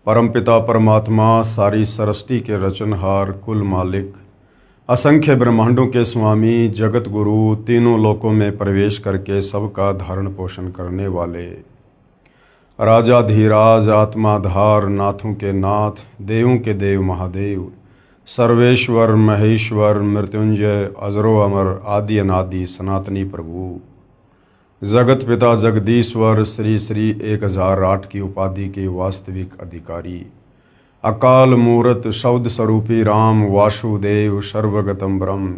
परमपिता परमात्मा सारी सृष्टि के रचनहार कुल मालिक असंख्य ब्रह्मांडों के स्वामी जगत गुरु तीनों लोकों में प्रवेश करके सबका धारण पोषण करने वाले राजा धीराज आत्माधार नाथों के नाथ देवों के देव महादेव सर्वेश्वर महेश्वर मृत्युंजय अजरो अमर आदि अनादि सनातनी प्रभु जगत पिता जगदीश्वर श्री श्री 1008 की उपाधि के वास्तविक अधिकारी अकाल मूरत शब्द स्वरूपी राम वासुदेव सर्वगतम ब्रह्म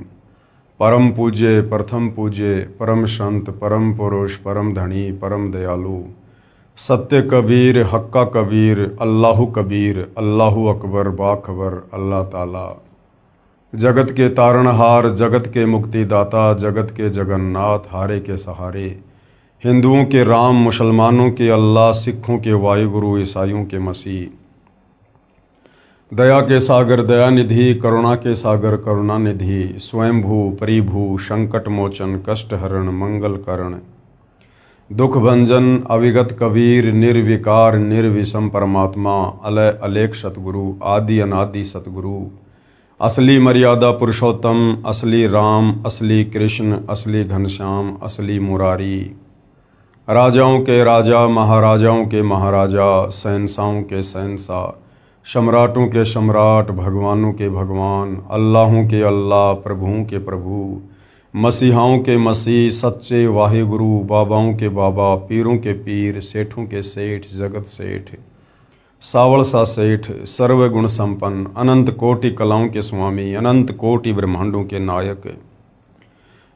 परम पूज्य प्रथम पूज्य परम संत परम पुरुष परम धनी परम दयालु सत्य कबीर हक्का कबीर अल्लाहु कबीर अल्लाहु अकबर बाखबर अल्लाह ताला जगत के तारणहार जगत के मुक्तिदाता जगत के जगन्नाथ हारे के सहारे हिंदुओं के राम मुसलमानों के अल्लाह सिखों के वायुगुरु ईसाइयों के मसीह दया के सागर दयानिधि करुणा के सागर करुणानिधि स्वयंभू परिभू संकट मोचन कष्ट हरण मंगल करण दुख भंजन अविगत कबीर निर्विकार निर्विषम परमात्मा अलय अलेख सतगुरु आदि अनादि सतगुरु असली मर्यादा पुरुषोत्तम असली राम असली कृष्ण असली घनश्याम असली मुरारी राजाओं के राजा महाराजाओं के महाराजा शहंशाहों के शहंशाह सम्राटों के सम्राट भगवानों के भगवान अल्लाहों के अल्लाह प्रभुओं के प्रभु मसीहाओं के मसीह सच्चे वाहिगुरु बाबाओं के बाबा पीरों के पीर सेठों के सेठ जगत सेठ सावल सा सेठ सर्वगुण संपन्न अनंत कोटि कलाओं के स्वामी अनंत कोटि ब्रह्मांडों के नायक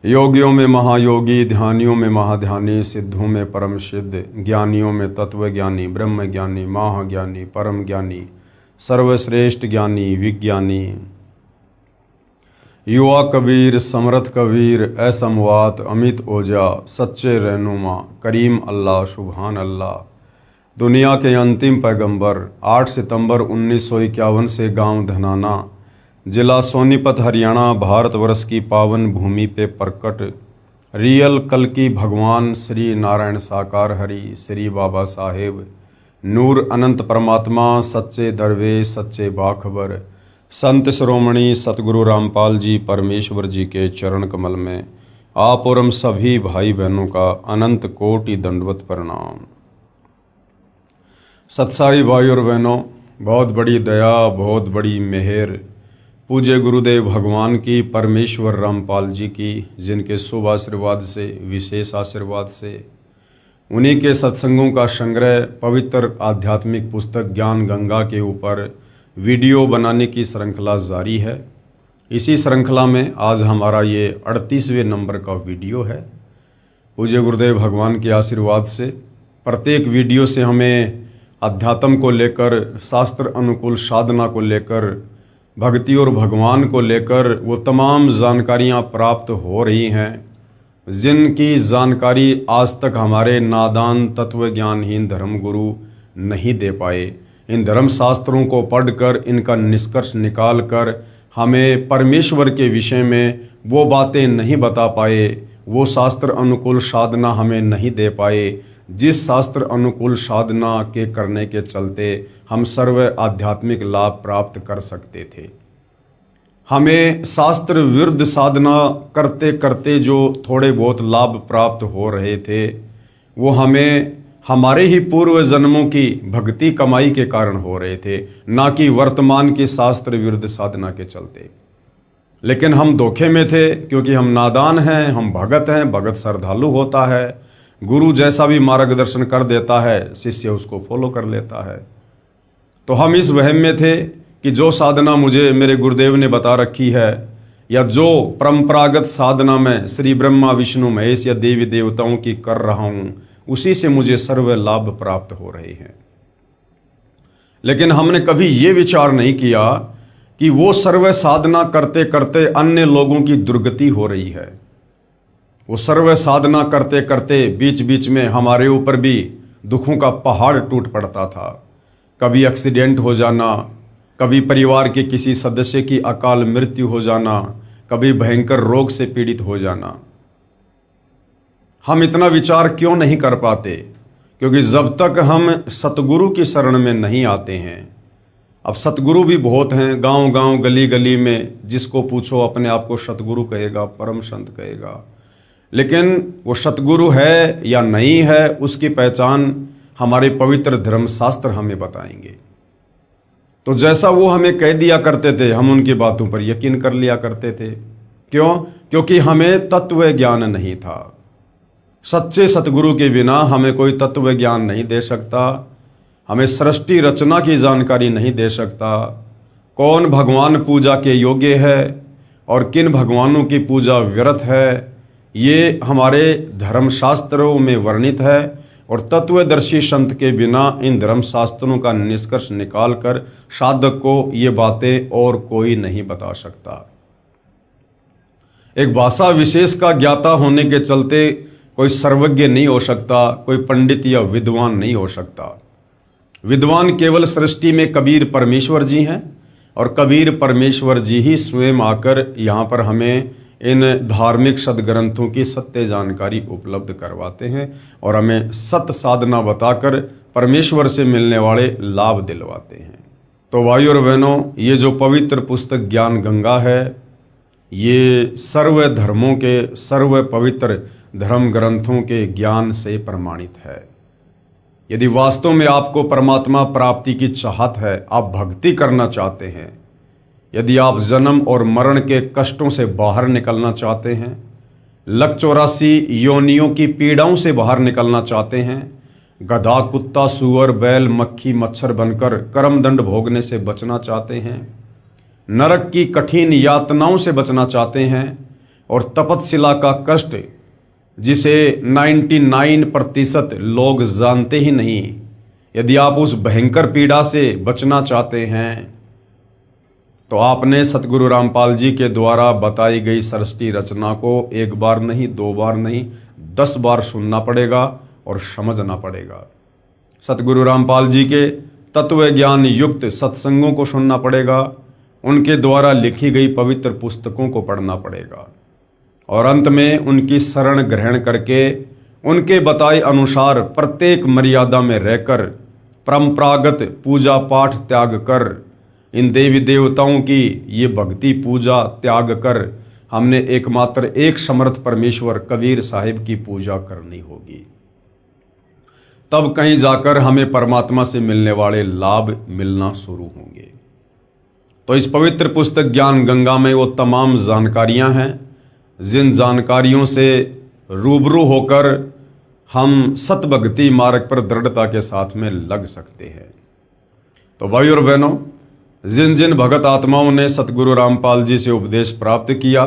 योगियों में महायोगी ध्यानियों में महाध्यानी सिद्धों में परम सिद्ध ज्ञानियों में तत्वज्ञानी ब्रह्म ज्ञानी महाज्ञानी परम ज्ञानी सर्वश्रेष्ठ ज्ञानी विज्ञानी युवा कबीर समर्थ कबीर असमवात अमित ओजा सच्चे रहनुमा करीम अल्लाह सुभान अल्लाह दुनिया के अंतिम पैगंबर 8 सितंबर 1951 से गांव धनाना जिला सोनीपत हरियाणा भारतवर्ष की पावन भूमि पे प्रकट रियल कल की भगवान श्री नारायण साकार हरि श्री बाबा साहेब नूर अनंत परमात्मा सच्चे दरवेश सच्चे बाखबर संत श्रोमणी सतगुरु रामपाल जी परमेश्वर जी के चरण कमल में आप और हम सभी भाई बहनों का अनंत कोटि दंडवत प्रणाम। सत्साई भाई और बहनों, बहुत बड़ी दया बहुत बड़ी मेहर पूज्य गुरुदेव भगवान की परमेश्वर रामपाल जी की जिनके शुभ आशीर्वाद से विशेष आशीर्वाद से उन्हीं के सत्संगों का संग्रह पवित्र आध्यात्मिक पुस्तक ज्ञान गंगा के ऊपर वीडियो बनाने की श्रृंखला जारी है। इसी श्रृंखला में आज हमारा ये 38वें नंबर का वीडियो है। पूज्य गुरुदेव भगवान के आशीर्वाद से प्रत्येक वीडियो से हमें अध्यात्म को लेकर शास्त्र अनुकूल साधना को लेकर भक्ति और भगवान को लेकर वो तमाम जानकारियाँ प्राप्त हो रही हैं जिनकी जानकारी आज तक हमारे नादान तत्वज्ञानहीन धर्मगुरु नहीं दे पाए। इन धर्म शास्त्रों को पढ़कर इनका निष्कर्ष निकाल कर हमें परमेश्वर के विषय में वो बातें नहीं बता पाए, वो शास्त्र अनुकूल साधना हमें नहीं दे पाए जिस शास्त्र अनुकूल साधना के करने के चलते हम सर्व आध्यात्मिक लाभ प्राप्त कर सकते थे। हमें शास्त्र विरुद्ध साधना करते करते जो थोड़े बहुत लाभ प्राप्त हो रहे थे वो हमें हमारे ही पूर्व जन्मों की भक्ति कमाई के कारण हो रहे थे, ना कि वर्तमान की शास्त्र विरुद्ध साधना के चलते। लेकिन हम धोखे में थे क्योंकि हम नादान हैं, हम भगत हैं, भगत श्रद्धालु होता है, गुरु जैसा भी मार्गदर्शन कर देता है शिष्य उसको फॉलो कर लेता है। तो हम इस वहम में थे कि जो साधना मुझे मेरे गुरुदेव ने बता रखी है या जो परंपरागत साधना में श्री ब्रह्मा विष्णु महेश या देवी देवताओं की कर रहा हूँ उसी से मुझे सर्व लाभ प्राप्त हो रहे हैं। लेकिन हमने कभी ये विचार नहीं किया कि वो सर्व साधना करते करते अन्य लोगों की दुर्गति हो रही है। वो सर्व साधना करते करते बीच बीच में हमारे ऊपर भी दुखों का पहाड़ टूट पड़ता था। कभी एक्सीडेंट हो जाना, कभी परिवार के किसी सदस्य की अकाल मृत्यु हो जाना, कभी भयंकर रोग से पीड़ित हो जाना। हम इतना विचार क्यों नहीं कर पाते क्योंकि जब तक हम सतगुरु की शरण में नहीं आते हैं, अब सतगुरु भी बहुत हैं, गांव गांव गली गली में जिसको पूछो अपने आप को सतगुरु कहेगा, परम संत कहेगा, लेकिन वो सतगुरु है या नहीं है उसकी पहचान हमारे पवित्र धर्मशास्त्र हमें बताएंगे। तो जैसा वो हमें कह दिया करते थे, हम उनकी बातों पर यकीन कर लिया करते थे। क्यों? क्योंकि हमें तत्व ज्ञान नहीं था। सच्चे सतगुरु के बिना हमें कोई तत्व ज्ञान नहीं दे सकता, हमें सृष्टि रचना की जानकारी नहीं दे सकता, कौन भगवान पूजा के योग्य है और किन भगवानों की पूजा व्यर्थ है, ये हमारे धर्मशास्त्रों में वर्णित है। और तत्वदर्शी संत के बिना इन धर्मशास्त्रों का निष्कर्ष निकालकर साधक को ये बातें और कोई नहीं बता सकता। एक भाषा विशेष का ज्ञाता होने के चलते कोई सर्वज्ञ नहीं हो सकता, कोई पंडित या विद्वान नहीं हो सकता। विद्वान केवल सृष्टि में कबीर परमेश्वर जी हैं और कबीर परमेश्वर जी ही स्वयं आकर यहाँ पर हमें इन धार्मिक सदग्रंथों की सत्य जानकारी उपलब्ध करवाते हैं और हमें सत्य साधना बताकर परमेश्वर से मिलने वाले लाभ दिलवाते हैं। तो भाइयों और बहनों, ये जो पवित्र पुस्तक ज्ञान गंगा है, ये सर्व धर्मों के सर्व पवित्र धर्म ग्रंथों के ज्ञान से प्रमाणित है। यदि वास्तव में आपको परमात्मा प्राप्ति की चाहत है, आप भक्ति करना चाहते हैं, यदि आप जन्म और मरण के कष्टों से बाहर निकलना चाहते हैं, लक 84 योनियों की पीड़ाओं से बाहर निकलना चाहते हैं, गधा कुत्ता सूअर बैल मक्खी मच्छर बनकर कर्मदंड भोगने से बचना चाहते हैं, नरक की कठिन यातनाओं से बचना चाहते हैं और तपतशिला का कष्ट जिसे 99% लोग जानते ही नहीं, यदि आप उस भयंकर पीड़ा से बचना चाहते हैं तो आपने सतगुरु रामपाल जी के द्वारा बताई गई सृष्टि रचना को एक बार नहीं, 2 बार नहीं, 10 बार सुनना पड़ेगा और समझना पड़ेगा। सतगुरु रामपाल जी के तत्व ज्ञान युक्त सत्संगों को सुनना पड़ेगा, उनके द्वारा लिखी गई पवित्र पुस्तकों को पढ़ना पड़ेगा और अंत में उनकी शरण ग्रहण करके उनके बताए अनुसार प्रत्येक मर्यादा में रहकर परंपरागत पूजा पाठ त्याग कर, इन देवी देवताओं की ये भक्ति पूजा त्याग कर हमने एकमात्र एक समर्थ परमेश्वर कबीर साहिब की पूजा करनी होगी। तब कहीं जाकर हमें परमात्मा से मिलने वाले लाभ मिलना शुरू होंगे। तो इस पवित्र पुस्तक ज्ञान गंगा में वो तमाम जानकारियां हैं जिन जानकारियों से रूबरू होकर हम सत भक्ति मार्ग पर दृढ़ता के साथ में लग सकते हैं। तो भाई और बहनों, जिन जिन भगत आत्माओं ने सतगुरु रामपाल जी से उपदेश प्राप्त किया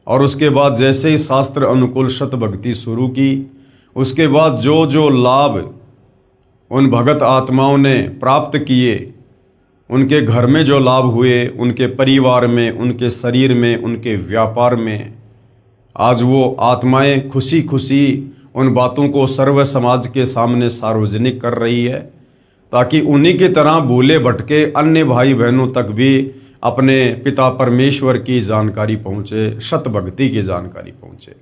और उसके बाद जैसे ही शास्त्र अनुकूल सत भक्ति शुरू की, उसके बाद जो जो लाभ उन भगत आत्माओं ने प्राप्त किए, उनके घर में जो लाभ हुए, उनके परिवार में, उनके शरीर में, उनके व्यापार में, आज वो आत्माएं खुशी खुशी उन बातों को सर्व समाज के सामने सार्वजनिक कर रही है ताकि उन्हीं की तरह भूले भटके अन्य भाई बहनों तक भी अपने पिता परमेश्वर की जानकारी पहुँचे, सत भक्ति की जानकारी पहुँचे।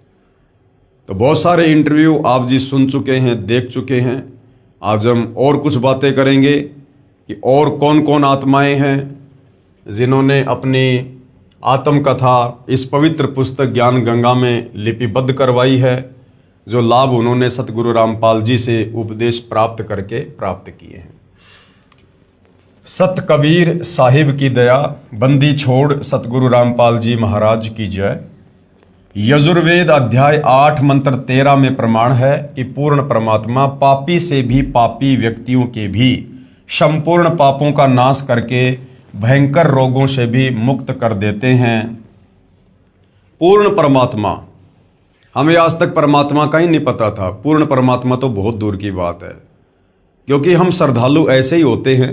तो बहुत सारे इंटरव्यू आप जी सुन चुके हैं, देख चुके हैं। आज हम और कुछ बातें करेंगे कि और कौन कौन आत्माएं हैं जिन्होंने अपनी आत्मकथा इस पवित्र पुस्तक ज्ञान गंगा में लिपिबद्ध करवाई है, जो लाभ उन्होंने सतगुरु रामपाल जी से उपदेश प्राप्त करके प्राप्त किए हैं। सत कबीर साहिब की दया, बंदी छोड़ सतगुरु रामपाल जी महाराज की जय। यजुर्वेद अध्याय 8 मंत्र 13 में प्रमाण है कि पूर्ण परमात्मा पापी से भी पापी व्यक्तियों के भी संपूर्ण पापों का नाश करके भयंकर रोगों से भी मुक्त कर देते हैं। पूर्ण परमात्मा, हमें आज तक परमात्मा का ही नहीं पता था। पूर्ण परमात्मा तो बहुत दूर की बात है, क्योंकि हम श्रद्धालु ऐसे ही होते हैं,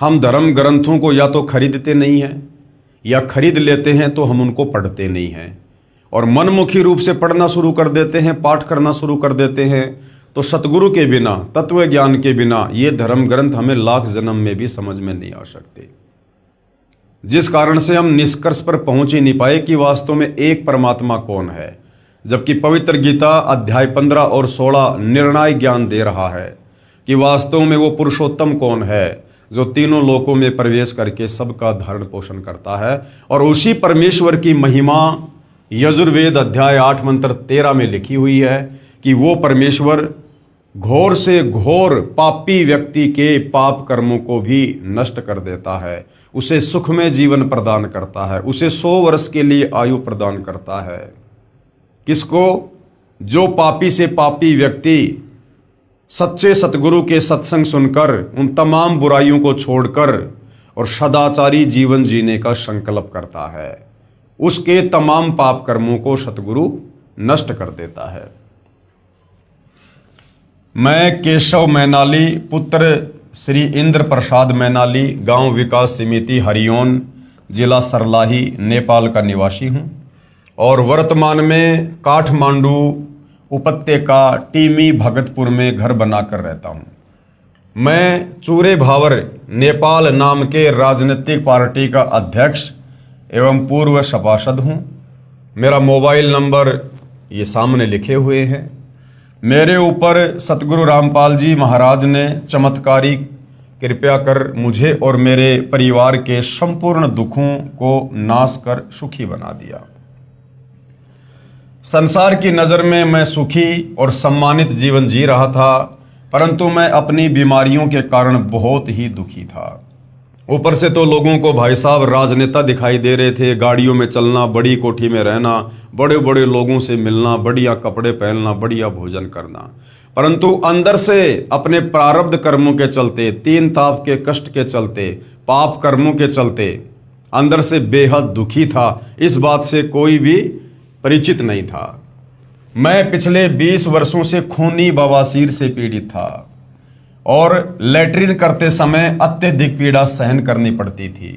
हम धर्म ग्रंथों को या तो खरीदते नहीं हैं या खरीद लेते हैं तो हम उनको पढ़ते नहीं हैं और मनमुखी रूप से पढ़ना शुरू कर देते हैं, पाठ करना शुरू कर देते हैं। तो सतगुरु के बिना, तत्व ज्ञान के बिना ये धर्म ग्रंथ हमें लाख जन्म में भी समझ में नहीं आ सकते, जिस कारण से हम निष्कर्ष पर पहुंच ही नहीं पाए कि वास्तव में एक परमात्मा कौन है। जबकि पवित्र गीता अध्याय 15 और 16 निर्णायक ज्ञान दे रहा है कि वास्तव में वो पुरुषोत्तम कौन है जो तीनों लोकों में प्रवेश करके सबका धारण पोषण करता है। और उसी परमेश्वर की महिमा यजुर्वेद अध्याय 8 मंत्र 13 में लिखी हुई है कि वो परमेश्वर घोर से घोर पापी व्यक्ति के पाप कर्मों को भी नष्ट कर देता है, उसे सुखमय जीवन प्रदान करता है, उसे 100 वर्ष के लिए आयु प्रदान करता है। किसको? जो पापी से पापी व्यक्ति सच्चे सतगुरु के सत्संग सुनकर उन तमाम बुराइयों को छोड़कर और सदाचारी जीवन जीने का संकल्प करता है, उसके तमाम पाप कर्मों को सतगुरु नष्ट कर देता है। मैं केशव मैनाली पुत्र श्री इंद्र प्रसाद मैनाली, गांव विकास समिति हरिओन, जिला सरलाही, नेपाल का निवासी हूं और वर्तमान में काठमांडू उपत्यका टीमी भगतपुर में घर बनाकर रहता हूं। मैं चूरे भावर नेपाल नाम के राजनीतिक पार्टी का अध्यक्ष एवं पूर्व सभासद हूं। मेरा मोबाइल नंबर ये सामने लिखे हुए हैं। मेरे ऊपर सतगुरु रामपाल जी महाराज ने चमत्कारी कृपया कर मुझे और मेरे परिवार के संपूर्ण दुखों को नाश कर सुखी बना दिया। संसार की नज़र में मैं सुखी और सम्मानित जीवन जी रहा था, परंतु मैं अपनी बीमारियों के कारण बहुत ही दुखी था। ऊपर से तो लोगों को भाई साहब राजनेता दिखाई दे रहे थे, गाड़ियों में चलना, बड़ी कोठी में रहना, बड़े बड़े लोगों से मिलना, बढ़िया कपड़े पहनना, बढ़िया भोजन करना, परंतु अंदर से अपने प्रारब्ध कर्मों के चलते, 3 ताप के कष्ट के चलते, पाप कर्मों के चलते अंदर से बेहद दुखी था। इस बात से कोई भी परिचित नहीं था। मैं पिछले 20 वर्षों से खूनी बवासीर से पीड़ित था और लैट्रिन करते समय अत्यधिक पीड़ा सहन करनी पड़ती थी।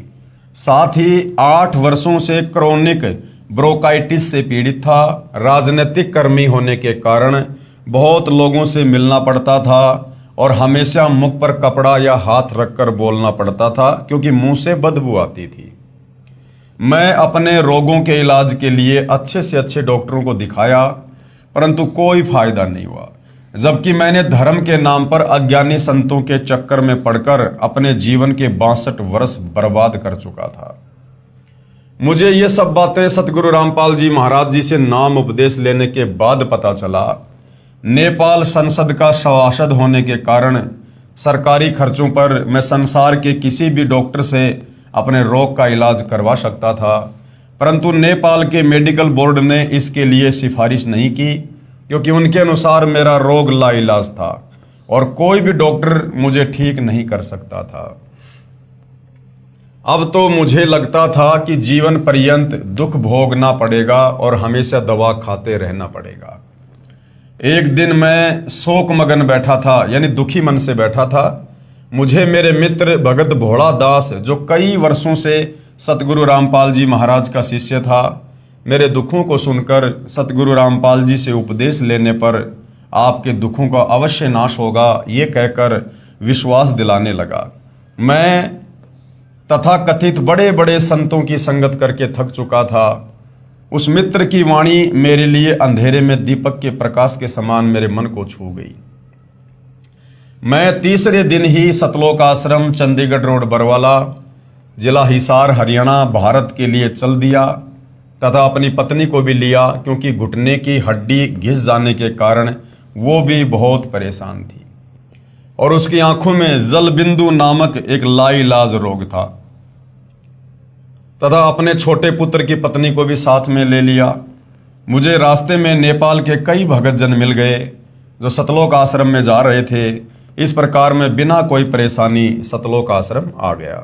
साथ ही 8 वर्षों से क्रोनिक ब्रोंकाइटिस से पीड़ित था। राजनीतिक कर्मी होने के कारण बहुत लोगों से मिलना पड़ता था और हमेशा मुख पर कपड़ा या हाथ रखकर बोलना पड़ता था क्योंकि मुंह से बदबू आती थी। मैं अपने रोगों के इलाज के लिए अच्छे से अच्छे डॉक्टरों को दिखाया, परंतु कोई फायदा नहीं हुआ। जबकि मैंने धर्म के नाम पर अज्ञानी संतों के चक्कर में पड़कर अपने जीवन के 62 वर्ष बर्बाद कर चुका था। मुझे ये सब बातें सतगुरु रामपाल जी महाराज जी से नाम उपदेश लेने के बाद पता चला। नेपाल संसद का सभासद होने के कारण सरकारी खर्चों पर मैं संसार के किसी भी डॉक्टर से अपने रोग का इलाज करवा सकता था, परंतु नेपाल के मेडिकल बोर्ड ने इसके लिए सिफारिश नहीं की क्योंकि उनके अनुसार मेरा रोग लाइलाज था और कोई भी डॉक्टर मुझे ठीक नहीं कर सकता था। अब तो मुझे लगता था कि जीवन पर्यंत दुख भोगना पड़ेगा और हमेशा दवा खाते रहना पड़ेगा। एक दिन मैं शोक मगन बैठा था, यानी दुखी मन से बैठा था। मुझे मेरे मित्र भगत भोला दास, जो कई वर्षों से सतगुरु रामपाल जी महाराज का शिष्य था, मेरे दुखों को सुनकर सतगुरु रामपाल जी से उपदेश लेने पर आपके दुखों का अवश्य नाश होगा, ये कहकर विश्वास दिलाने लगा। मैं तथाकथित बड़े बड़े संतों की संगत करके थक चुका था। उस मित्र की वाणी मेरे लिए अंधेरे में दीपक के प्रकाश के समान मेरे मन को छू गई। मैं तीसरे दिन ही सतलोक आश्रम, चंडीगढ़ रोड, बरवाला, जिला हिसार, हरियाणा, भारत के लिए चल दिया तथा अपनी पत्नी को भी लिया क्योंकि घुटने की हड्डी घिस जाने के कारण वो भी बहुत परेशान थी और उसकी आंखों में जल बिंदु नामक एक लाइलाज रोग था। तथा अपने छोटे पुत्र की पत्नी को भी साथ में ले लिया। मुझे रास्ते में नेपाल के कई भगत जन मिल गए जो सतलोक आश्रम में जा रहे थे। इस प्रकार मैं बिना कोई परेशानी सतलोक आश्रम आ गया।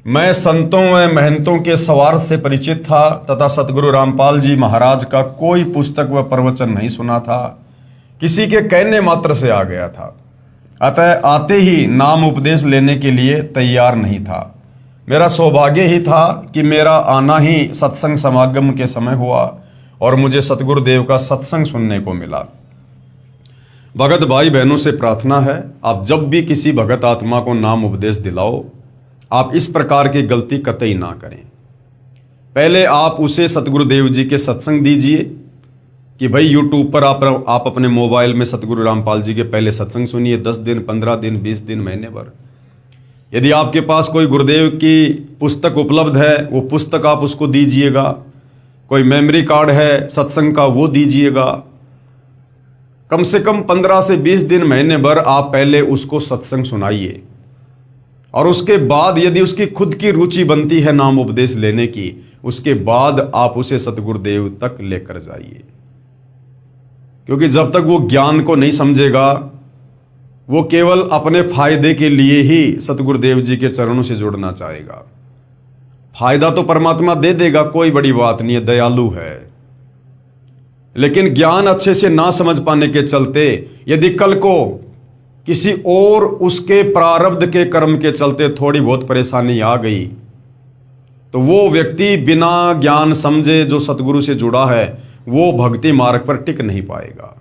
मैं संतों व महंतों के स्वार्थ से परिचित था तथा सतगुरु रामपाल जी महाराज का कोई पुस्तक व प्रवचन नहीं सुना था, किसी के कहने मात्र से आ गया था। अतः आते ही नाम उपदेश लेने के लिए तैयार नहीं था। मेरा सौभाग्य ही था कि मेरा आना ही सत्संग समागम के समय हुआ और मुझे सतगुरुदेव का सत्संग सुनने को मिला। भगत भाई बहनों से प्रार्थना है, आप जब भी किसी भगत आत्मा को नाम उपदेश दिलाओ, आप इस प्रकार की गलती कतई ना करें। पहले आप उसे सतगुरुदेव जी के सत्संग दीजिए, कि भाई यूट्यूब पर आप अपने मोबाइल में सतगुरु रामपाल जी के पहले सत्संग सुनिए, 10 दिन, 15 दिन, 20 दिन, महीने भर। यदि आपके पास कोई गुरुदेव की पुस्तक उपलब्ध है, वो पुस्तक आप उसको दीजिएगा। कोई मेमोरी कार्ड है सत्संग का, वो दीजिएगा। कम से कम 15 से 20 दिन, महीने भर आप पहले उसको सत्संग सुनाइए, और उसके बाद यदि उसकी खुद की रुचि बनती है नाम उपदेश लेने की, उसके बाद आप उसे सतगुरुदेव तक लेकर जाइए। क्योंकि जब तक वो ज्ञान को नहीं समझेगा, वो केवल अपने फायदे के लिए ही सतगुरुदेव जी के चरणों से जुड़ना चाहेगा। फायदा तो परमात्मा दे देगा, कोई बड़ी बात नहीं है, दयालु है। लेकिन ज्ञान अच्छे से ना समझ पाने के चलते यदि कल को किसी और उसके प्रारब्ध के कर्म के चलते थोड़ी बहुत परेशानी आ गई, तो वो व्यक्ति बिना ज्ञान समझे जो सतगुरु से जुड़ा है, वो भक्ति मार्ग पर टिक नहीं पाएगा।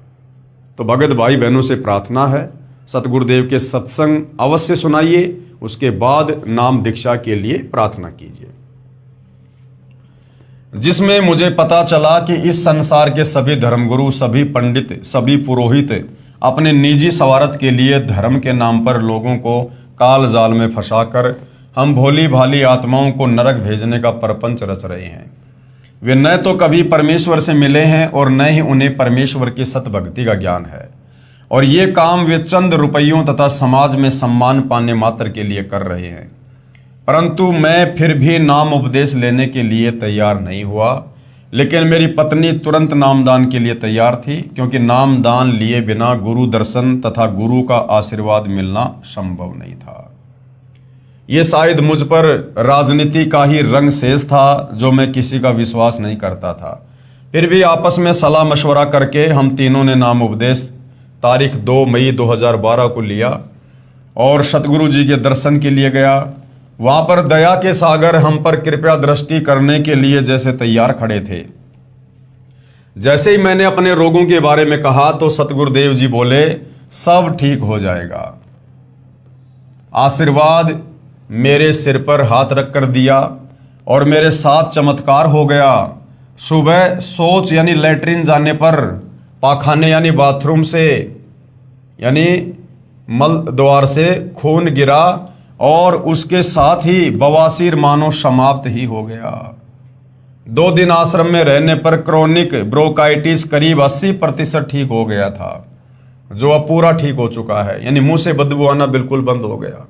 तो भगत भाई बहनों से प्रार्थना है, सतगुरुदेव के सत्संग अवश्य सुनाइए, उसके बाद नाम दीक्षा के लिए प्रार्थना कीजिए। जिसमें मुझे पता चला कि इस संसार के सभी धर्मगुरु, सभी पंडित, सभी पुरोहित अपने निजी स्वार्थ के लिए धर्म के नाम पर लोगों को काल जाल में फंसाकर हम भोली भाली आत्माओं को नरक भेजने का प्रपंच रच रहे हैं। वे न तो कभी परमेश्वर से मिले हैं और न ही उन्हें परमेश्वर की सतभक्ति का ज्ञान है, और ये काम वे चंद रुपयों तथा समाज में सम्मान पाने मात्र के लिए कर रहे हैं। परंतु मैं फिर भी नाम उपदेश लेने के लिए तैयार नहीं हुआ, लेकिन मेरी पत्नी तुरंत नामदान के लिए तैयार थी, क्योंकि नामदान लिए बिना गुरु दर्शन तथा गुरु का आशीर्वाद मिलना संभव नहीं था। ये शायद मुझ पर राजनीति का ही रंग शेष था, जो मैं किसी का विश्वास नहीं करता था। फिर भी आपस में सलाह मशवरा करके हम तीनों ने नाम उपदेश तारीख 2 मई 2012 को लिया और सतगुरु जी के दर्शन के लिए गया। वहां पर दया के सागर हम पर कृपया दृष्टि करने के लिए जैसे तैयार खड़े थे। जैसे ही मैंने अपने रोगों के बारे में कहा तो सतगुरुदेव जी बोले, सब ठीक हो जाएगा। आशीर्वाद मेरे सिर पर हाथ रख कर दिया और मेरे साथ चमत्कार हो गया। सुबह शौच यानी लैट्रिन जाने पर, पाखाने यानी बाथरूम से यानी मल द्वार से खून गिरा और उसके साथ ही बवासीर मानो समाप्त ही हो गया। 2 दिन आश्रम में रहने पर क्रोनिक ब्रोंकाइटिस करीब 80% ठीक हो गया था, जो अब पूरा ठीक हो चुका है, यानी मुंह से बदबू आना बिल्कुल बंद हो गया।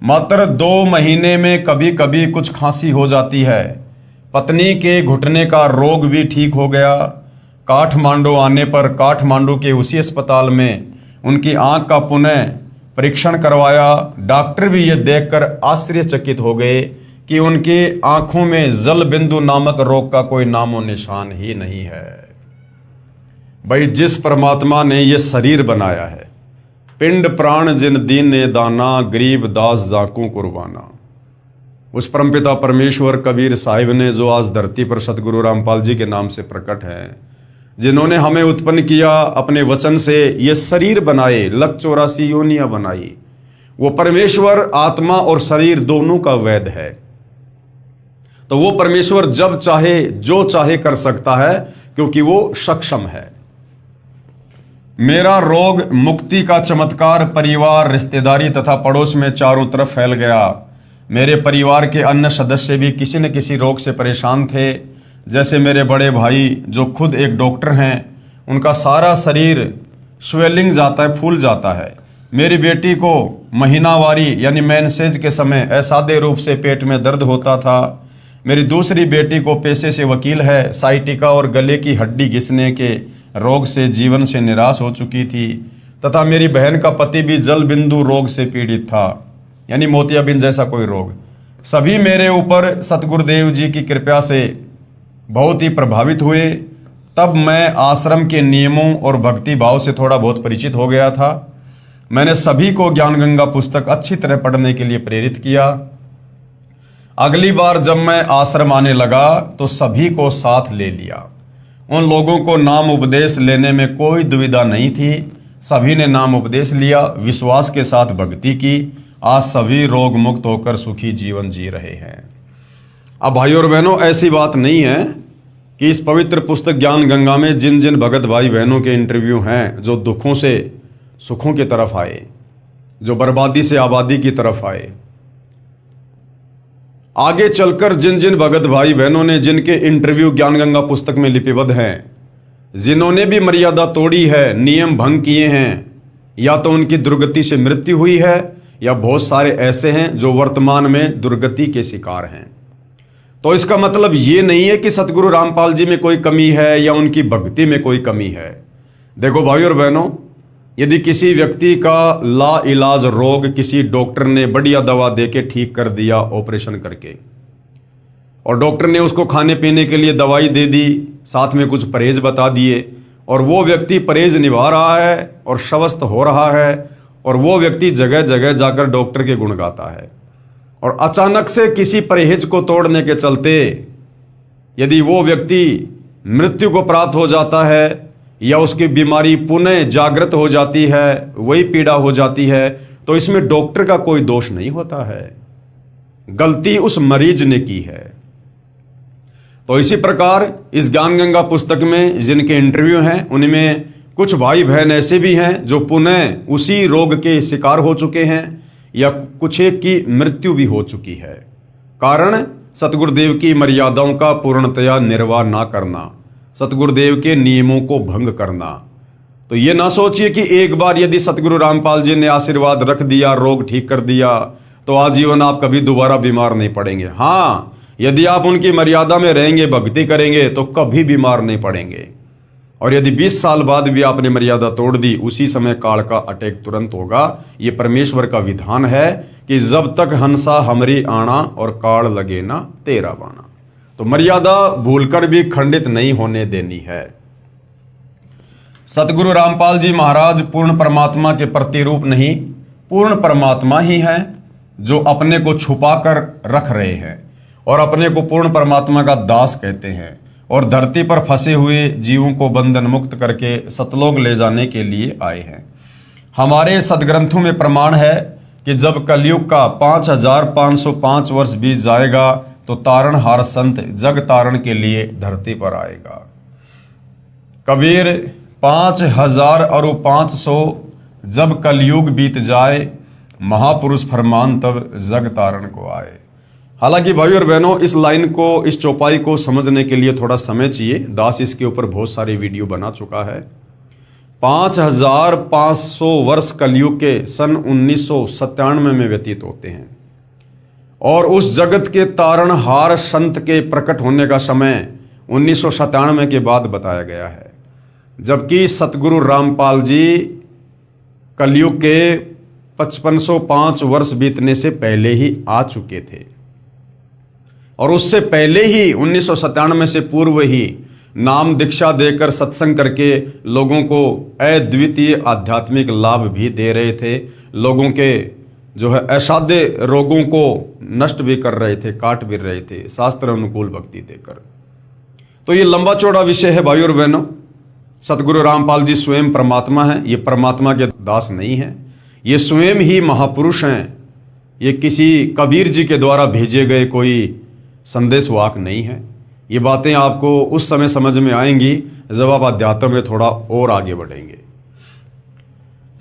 मात्र 2 महीने में कभी कभी कुछ खांसी हो जाती है। पत्नी के घुटने का रोग भी ठीक हो गया। काठमांडू आने पर काठमांडू के उसी अस्पताल में उनकी आंख का पुनः परीक्षण करवाया। डॉक्टर भी ये देखकर आश्चर्यचकित हो गए कि उनकी आंखों में जल बिंदु नामक रोग का कोई नामो निशान ही नहीं है। भाई, जिस परमात्मा ने ये शरीर बनाया है, पिंड प्राण जिन दीन ने दाना, गरीब दास जाकू कुर्बाना, उस परमपिता परमेश्वर कबीर साहिब ने, जो आज धरती पर सतगुरु रामपाल जी के नाम से प्रकट हैं, जिन्होंने हमें उत्पन्न किया, अपने वचन से ये शरीर बनाए, 184 योनियां बनाई, वो परमेश्वर आत्मा और शरीर दोनों का वैद है। तो वो परमेश्वर जब चाहे जो चाहे कर सकता है, क्योंकि वो सक्षम है। मेरा रोग मुक्ति का चमत्कार परिवार, रिश्तेदारी तथा पड़ोस में चारों तरफ फैल गया। मेरे परिवार के अन्य सदस्य भी किसी न किसी रोग से परेशान थे। जैसे मेरे बड़े भाई जो खुद एक डॉक्टर हैं, उनका सारा शरीर स्वेलिंग जाता है, फूल जाता है। मेरी बेटी को महीनावारी यानी मेंसेज के समय असाध्य रूप से पेट में दर्द होता था। मेरी दूसरी बेटी को पेशे से वकील है, साइटिका और गले की हड्डी घिसने के रोग से जीवन से निराश हो चुकी थी, तथा मेरी बहन का पति भी जल बिंदु रोग से पीड़ित था, यानी मोतियाबिंद जैसा कोई रोग। सभी मेरे ऊपर सतगुरुदेव जी की कृपा से बहुत ही प्रभावित हुए। तब मैं आश्रम के नियमों और भक्ति भाव से थोड़ा बहुत परिचित हो गया था। मैंने सभी को ज्ञान गंगा पुस्तक अच्छी तरह पढ़ने के लिए प्रेरित किया। अगली बार जब मैं आश्रम आने लगा तो सभी को साथ ले लिया। उन लोगों को नाम उपदेश लेने में कोई दुविधा नहीं थी। सभी ने नाम उपदेश लिया, विश्वास के साथ भक्ति की। आज सभी रोग मुक्त होकर सुखी जीवन जी रहे हैं। अब भाइयों और बहनों, ऐसी बात नहीं है कि इस पवित्र पुस्तक ज्ञान गंगा में जिन जिन भगत भाई बहनों के इंटरव्यू हैं, जो दुखों से सुखों की तरफ आए, जो बर्बादी से आबादी की तरफ आए, आगे चलकर जिन जिन भगत भाई बहनों ने जिनके इंटरव्यू ज्ञान गंगा पुस्तक में लिपिबद्ध हैं, जिन्होंने भी मर्यादा तोड़ी है, नियम भंग किए हैं, या तो उनकी दुर्गति से मृत्यु हुई है, या बहुत सारे ऐसे हैं जो वर्तमान में दुर्गति के शिकार हैं। तो इसका मतलब ये नहीं है कि सतगुरु रामपाल जी में कोई कमी है या उनकी भक्ति में कोई कमी है। देखो भाई और बहनों, यदि किसी व्यक्ति का लाइलाज रोग किसी डॉक्टर ने बढ़िया दवा देके ठीक कर दिया ऑपरेशन करके, और डॉक्टर ने उसको खाने पीने के लिए दवाई दे दी, साथ में कुछ परहेज बता दिए, और वो व्यक्ति परहेज निभा रहा है और स्वस्थ हो रहा है, और वो व्यक्ति जगह जगह जाकर डॉक्टर के गुण गाता है, और अचानक से किसी परहेज को तोड़ने के चलते यदि वो व्यक्ति मृत्यु को प्राप्त हो जाता है या उसकी बीमारी पुनः जागृत हो जाती है, वही पीड़ा हो जाती है, तो इसमें डॉक्टर का कोई दोष नहीं होता है, गलती उस मरीज ने की है। तो इसी प्रकार इस ज्ञान गंगा पुस्तक में जिनके इंटरव्यू हैं, उनमें कुछ भाई बहन ऐसे भी हैं जो पुनः उसी रोग के शिकार हो चुके हैं, या कुछ एक की मृत्यु भी हो चुकी है। कारण सतगुरुदेव की मर्यादाओं का पूर्णतया निर्वाह ना करना, सतगुरुदेव के नियमों को भंग करना। तो ये ना सोचिए कि एक बार यदि सतगुरु रामपाल जी ने आशीर्वाद रख दिया, रोग ठीक कर दिया, तो आजीवन आप कभी दोबारा बीमार नहीं पड़ेंगे। हाँ, यदि आप उनकी मर्यादा में रहेंगे, भक्ति करेंगे, तो कभी बीमार नहीं पड़ेंगे। और यदि 20 साल बाद भी आपने मर्यादा तोड़ दी, उसी समय काल का अटैक तुरंत होगा। ये परमेश्वर का विधान है कि जब तक हंसा हमरी आना और काल लगे ना तेरा बाना। तो मर्यादा भूलकर भी खंडित नहीं होने देनी है। सतगुरु रामपाल जी महाराज पूर्ण परमात्मा के प्रतिरूप नहीं, पूर्ण परमात्मा ही हैं, जो अपने को छुपा कर रख रहे हैं और अपने को पूर्ण परमात्मा का दास कहते हैं, और धरती पर फंसे हुए जीवों को बंधन मुक्त करके सतलोक ले जाने के लिए आए हैं। हमारे सदग्रंथों में प्रमाण है कि जब कलयुग का 5505 वर्ष बीत जाएगा, तो तारणहार संत जग तारण के लिए धरती पर आएगा। कबीर 5000 और 500 जब कलयुग बीत जाए, महापुरुष फरमान तब जग तारण को आए। हालांकि भाई और बहनों, इस लाइन को, इस चौपाई को समझने के लिए थोड़ा समय चाहिए। दास इसके ऊपर बहुत सारी वीडियो बना चुका है। 5500 वर्ष कलयुग के सन 1997 में व्यतीत होते हैं, और उस जगत के तारणहार संत के प्रकट होने का समय 1997 के बाद बताया गया है, जबकि सतगुरु रामपाल जी कलयुग के 5505 वर्ष बीतने से पहले ही आ चुके थे, और उससे पहले ही 1997 से पूर्व ही नाम दीक्षा देकर सत्संग करके लोगों को अद्वितीय आध्यात्मिक लाभ भी दे रहे थे। लोगों के जो है असाध्य रोगों को नष्ट भी कर रहे थे, काट भी रहे थे, शास्त्र अनुकूल भक्ति देकर। तो ये लंबा चौड़ा विषय है भाई और बहनों। सतगुरु रामपाल जी स्वयं परमात्मा हैं, ये परमात्मा के दास नहीं हैं, ये स्वयं ही महापुरुष हैं। ये किसी कबीर जी के द्वारा भेजे गए कोई संदेश वाक नहीं है। ये बातें आपको उस समय समझ में आएंगी जब आप अध्यात्म में थोड़ा और आगे बढ़ेंगे।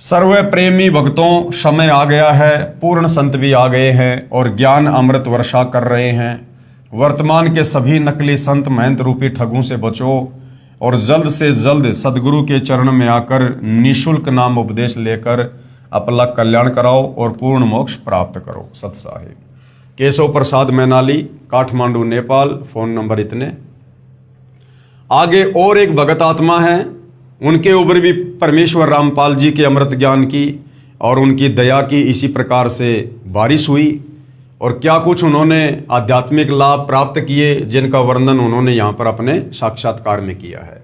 सर्व प्रेमी भक्तों, समय आ गया है, पूर्ण संत भी आ गए हैं और ज्ञान अमृत वर्षा कर रहे हैं। वर्तमान के सभी नकली संत महंत रूपी ठगों से बचो और जल्द से जल्द सदगुरु के चरण में आकर निःशुल्क नाम उपदेश लेकर अपना कल्याण कराओ और पूर्ण मोक्ष प्राप्त करो। सत साहिब। केशव प्रसाद मैनाली, काठमांडू, नेपाल। फ़ोन नंबर इतने। आगे और एक भगत आत्मा है, उनके ऊपर भी परमेश्वर रामपाल जी के अमृत ज्ञान की और उनकी दया की इसी प्रकार से बारिश हुई, और क्या कुछ उन्होंने आध्यात्मिक लाभ प्राप्त किए, जिनका वर्णन उन्होंने यहाँ पर अपने साक्षात्कार में किया है।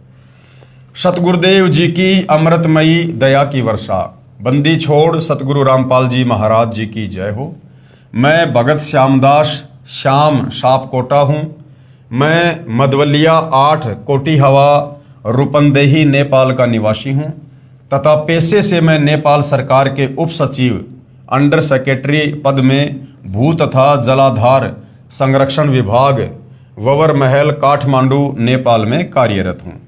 सतगुरुदेव जी की अमृतमयी दया की वर्षा। बंदी छोड़ सतगुरु रामपाल जी महाराज जी की जय हो। मैं भगत श्यामदास श्याम सापकोटा हूँ। मैं मधवलिया 8 कोटी हवा रूपंदेही नेपाल का निवासी हूँ तथा पेशे से मैं नेपाल सरकार के उप सचिव अंडर सेक्रेटरी पद में भू तथा जलाधार संरक्षण विभाग ववर महल, काठमांडू, नेपाल में कार्यरत हूँ।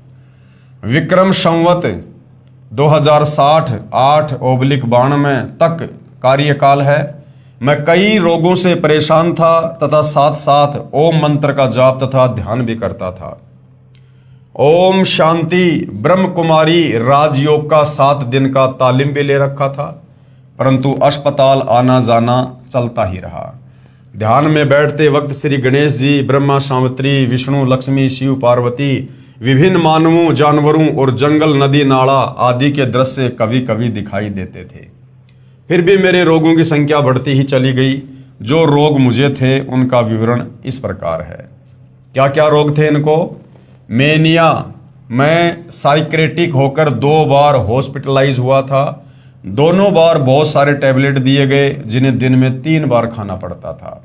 विक्रम संवत 2060 8/92 तक कार्यकाल है। मैं कई रोगों से परेशान था तथा साथ साथ ओम मंत्र का जाप तथा ध्यान भी करता था। ओम शांति ब्रह्म कुमारी राजयोग का 7 दिन का तालीम भी ले रखा था, परंतु अस्पताल आना जाना चलता ही रहा। ध्यान में बैठते वक्त श्री गणेश जी, ब्रह्मा, सावित्री, विष्णु, लक्ष्मी, शिव, पार्वती, विभिन्न मानवों, जानवरों और जंगल, नदी, नाला आदि के दृश्य कभी कभी दिखाई देते थे। फिर भी मेरे रोगों की संख्या बढ़ती ही चली गई। जो रोग मुझे थे उनका विवरण इस प्रकार है। क्या क्या रोग थे इनको? मेनिया, मैं साइक्रेटिक होकर 2 बार हॉस्पिटलाइज हुआ था। दोनों बार बहुत सारे टैबलेट दिए गए जिन्हें दिन में 3 बार खाना पड़ता था।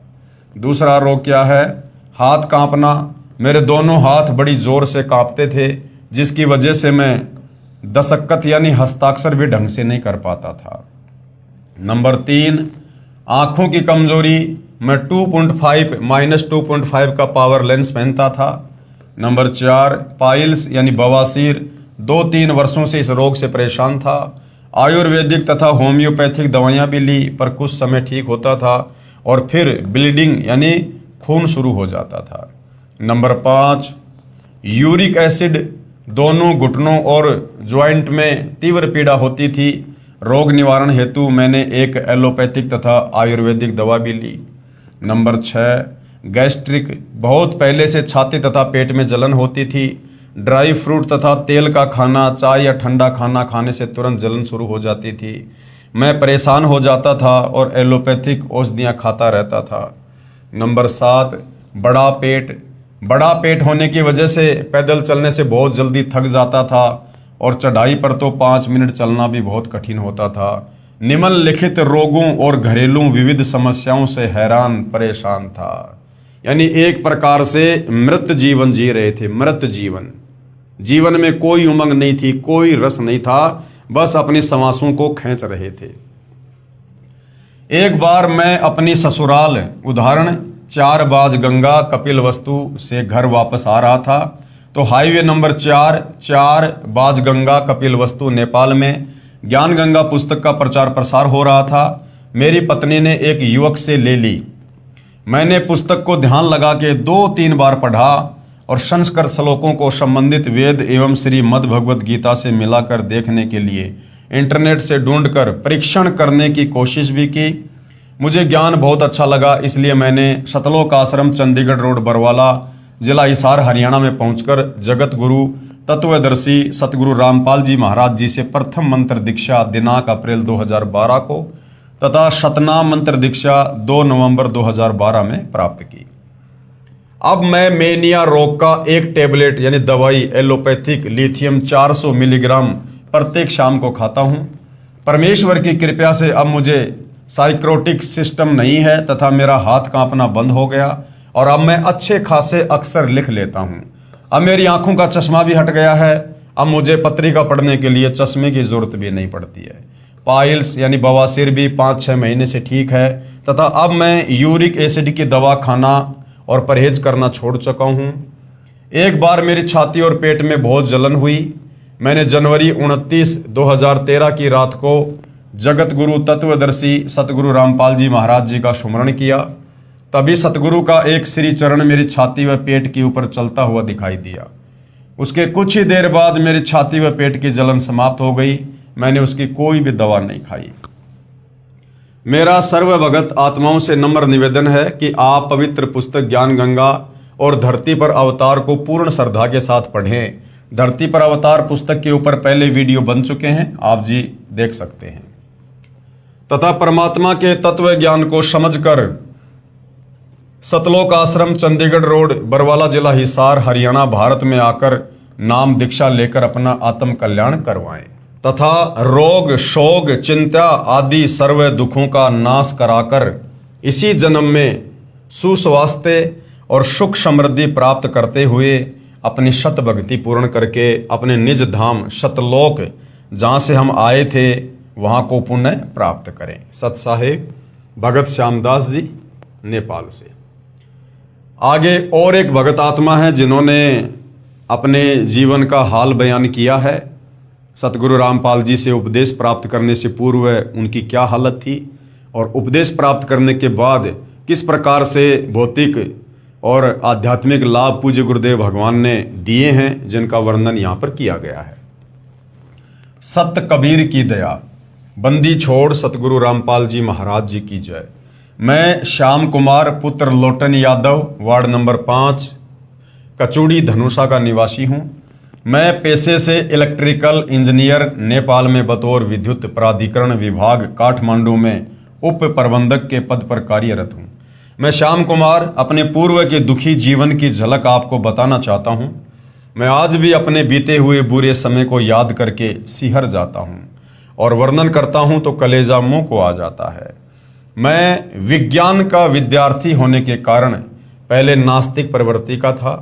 दूसरा रोग क्या है? हाथ कांपना। मेरे दोनों हाथ बड़ी जोर से कांपते थे, जिसकी वजह से मैं दस्तखत यानी हस्ताक्षर भी ढंग से नहीं कर पाता था। नंबर 3, आँखों की कमजोरी। मैं 2.5 का पावर लेंस पहनता था। नंबर 4, पाइल्स यानी बवासीर। 2-3 वर्षों से इस रोग से परेशान था। आयुर्वेदिक तथा होम्योपैथिक दवाइयाँ भी ली, पर कुछ समय ठीक होता था और फिर ब्लीडिंग यानी खून शुरू हो जाता था। Number 5, uric acid. दोनों घुटनों और ज्वाइंट में तीव्र पीड़ा होती थी। रोग निवारण हेतु मैंने एक एलोपैथिक तथा आयुर्वेदिक दवा भी ली। Number 6, gastric. बहुत पहले से छाती तथा पेट में जलन होती थी। ड्राई फ्रूट तथा तेल का खाना, चाय या ठंडा खाना खाने से तुरंत जलन शुरू हो जाती थी। मैं परेशान हो जाता था और एलोपैथिक औषधियाँ खाता रहता था। नंबर 7, बड़ा पेट। बड़ा पेट होने की वजह से पैदल चलने से बहुत जल्दी थक जाता था और चढ़ाई पर तो 5 मिनट चलना भी बहुत कठिन होता था। निम्नलिखित रोगों और घरेलू विविध समस्याओं से हैरान परेशान था। यानी एक प्रकार से मृत जीवन जी रहे थे। मृत जीवन, जीवन में कोई उमंग नहीं थी, कोई रस नहीं था, बस अपनी सांसों को खींच रहे थे। एक बार मैं अपनी ससुराल उदाहरण 4 बाज गंगा कपिलवस्तु से घर वापस आ रहा था, तो हाईवे नंबर 4 बाज गंगा कपिलवस्तु नेपाल में ज्ञान गंगा पुस्तक का प्रचार प्रसार हो रहा था। मेरी पत्नी ने एक युवक से ले ली। मैंने पुस्तक को ध्यान लगा के 2-3 बार पढ़ा और संस्कृत श्लोकों को संबंधित वेद एवं श्रीमद् भगवद गीता से मिलाकर देखने के लिए इंटरनेट से ढूंढकर परीक्षण करने की कोशिश भी की। मुझे ज्ञान बहुत अच्छा लगा, इसलिए मैंने सतलोक आश्रम, चंडीगढ़ रोड, बरवाला, जिला हिसार, हरियाणा में पहुंचकर जगत गुरु तत्वदर्शी सतगुरु रामपाल जी महाराज जी से प्रथम मंत्र दीक्षा दिनांक अप्रैल 2012 को तथा शतनाम मंत्र दीक्षा 2 नवंबर 2012 में प्राप्त की। अब मैं मेनिया रोग का एक टेबलेट यानी दवाई एलोपैथिक लिथियम 400 मिलीग्राम प्रत्येक शाम को खाता हूँ। परमेश्वर की कृपा से अब मुझे साइक्रोटिक सिस्टम नहीं है तथा मेरा हाथ कांपना बंद हो गया और अब मैं अच्छे खासे अक्षर लिख लेता हूँ। अब मेरी आंखों का चश्मा भी हट गया है। अब मुझे पत्रिका पढ़ने के लिए चश्मे की जरूरत भी नहीं पड़ती है। पाइल्स यानी बवासीर भी 5-6 महीने से ठीक है तथा अब मैं यूरिक एसिड की दवा खाना और परहेज करना छोड़ चुका हूँ। एक बार मेरी छाती और पेट में बहुत जलन हुई। मैंने जनवरी 29, 2013 की रात को जगत गुरु तत्वदर्शी सतगुरु रामपाल जी महाराज जी का सुमरण किया। तभी सतगुरु का एक श्री चरण मेरी छाती व पेट के ऊपर चलता हुआ दिखाई दिया। उसके कुछ ही देर बाद मेरी छाती व पेट की जलन समाप्त हो गई। मैंने उसकी कोई भी दवा नहीं खाई। मेरा सर्वभगत आत्माओं से नम्र निवेदन है कि आप पवित्र पुस्तक ज्ञान गंगा और धरती पर अवतार को पूर्ण श्रद्धा के साथ पढ़ें। धरती पर अवतार पुस्तक के ऊपर पहले वीडियो बन चुके हैं, आप जी देख सकते हैं। तथा परमात्मा के तत्व ज्ञान को समझकर सतलोक आश्रम, चंडीगढ़ रोड, बरवाला, जिला हिसार, हरियाणा, भारत में आकर नाम दीक्षा लेकर अपना आत्म कल्याण करवाएं तथा रोग, शोक, चिंता आदि सर्व दुखों का नाश कराकर इसी जन्म में सुस्वास्थ्य और सुख समृद्धि प्राप्त करते हुए अपनी शत भक्ति पूर्ण करके अपने निज धाम सतलोक जहाँ से हम आए थे वहाँ को पुण्य प्राप्त करें। सत साहेब भगत श्यामदास जी, नेपाल से। आगे और एक भगत आत्मा है जिन्होंने अपने जीवन का हाल बयान किया है। सतगुरु रामपाल जी से उपदेश प्राप्त करने से पूर्व उनकी क्या हालत थी और उपदेश प्राप्त करने के बाद किस प्रकार से भौतिक और आध्यात्मिक लाभ पूज्य गुरुदेव भगवान ने दिए हैं, जिनका वर्णन यहाँ पर किया गया है। सत कबीर की दया, बंदी छोड़ सतगुरु रामपाल जी महाराज जी की जय। मैं श्याम कुमार पुत्र लोटन यादव, वार्ड नंबर 5, कचूड़ी धनुषा का निवासी हूँ। मैं पेशे से इलेक्ट्रिकल इंजीनियर, नेपाल में बतौर विद्युत प्राधिकरण विभाग काठमांडू में उप प्रबंधक के पद पर कार्यरत हूँ। मैं श्याम कुमार अपने पूर्व के दुखी जीवन की झलक आपको बताना चाहता हूँ। मैं आज भी अपने बीते हुए बुरे समय को याद करके सिहर जाता हूँ और वर्णन करता हूँ तो कलेजा मुंह को आ जाता है। मैं विज्ञान का विद्यार्थी होने के कारण पहले नास्तिक प्रवृत्ति का था।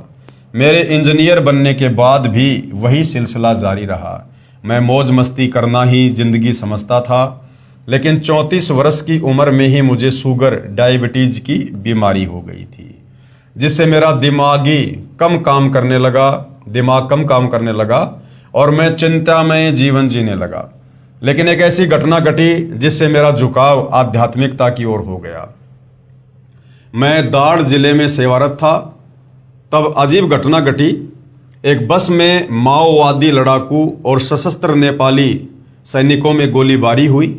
मेरे इंजीनियर बनने के बाद भी वही सिलसिला जारी रहा। मैं मौज मस्ती करना ही जिंदगी समझता था, लेकिन 34 वर्ष की उम्र में ही मुझे शुगर डायबिटीज की बीमारी हो गई थी, जिससे मेरा दिमाग कम काम करने लगा और मैं चिंता में जीवन जीने लगा। लेकिन एक ऐसी घटना घटी जिससे मेरा झुकाव आध्यात्मिकता की ओर हो गया। मैं दाड़ जिले में सेवारत था, तब अजीब घटना घटी। एक बस में माओवादी लड़ाकू और सशस्त्र नेपाली सैनिकों में गोलीबारी हुई।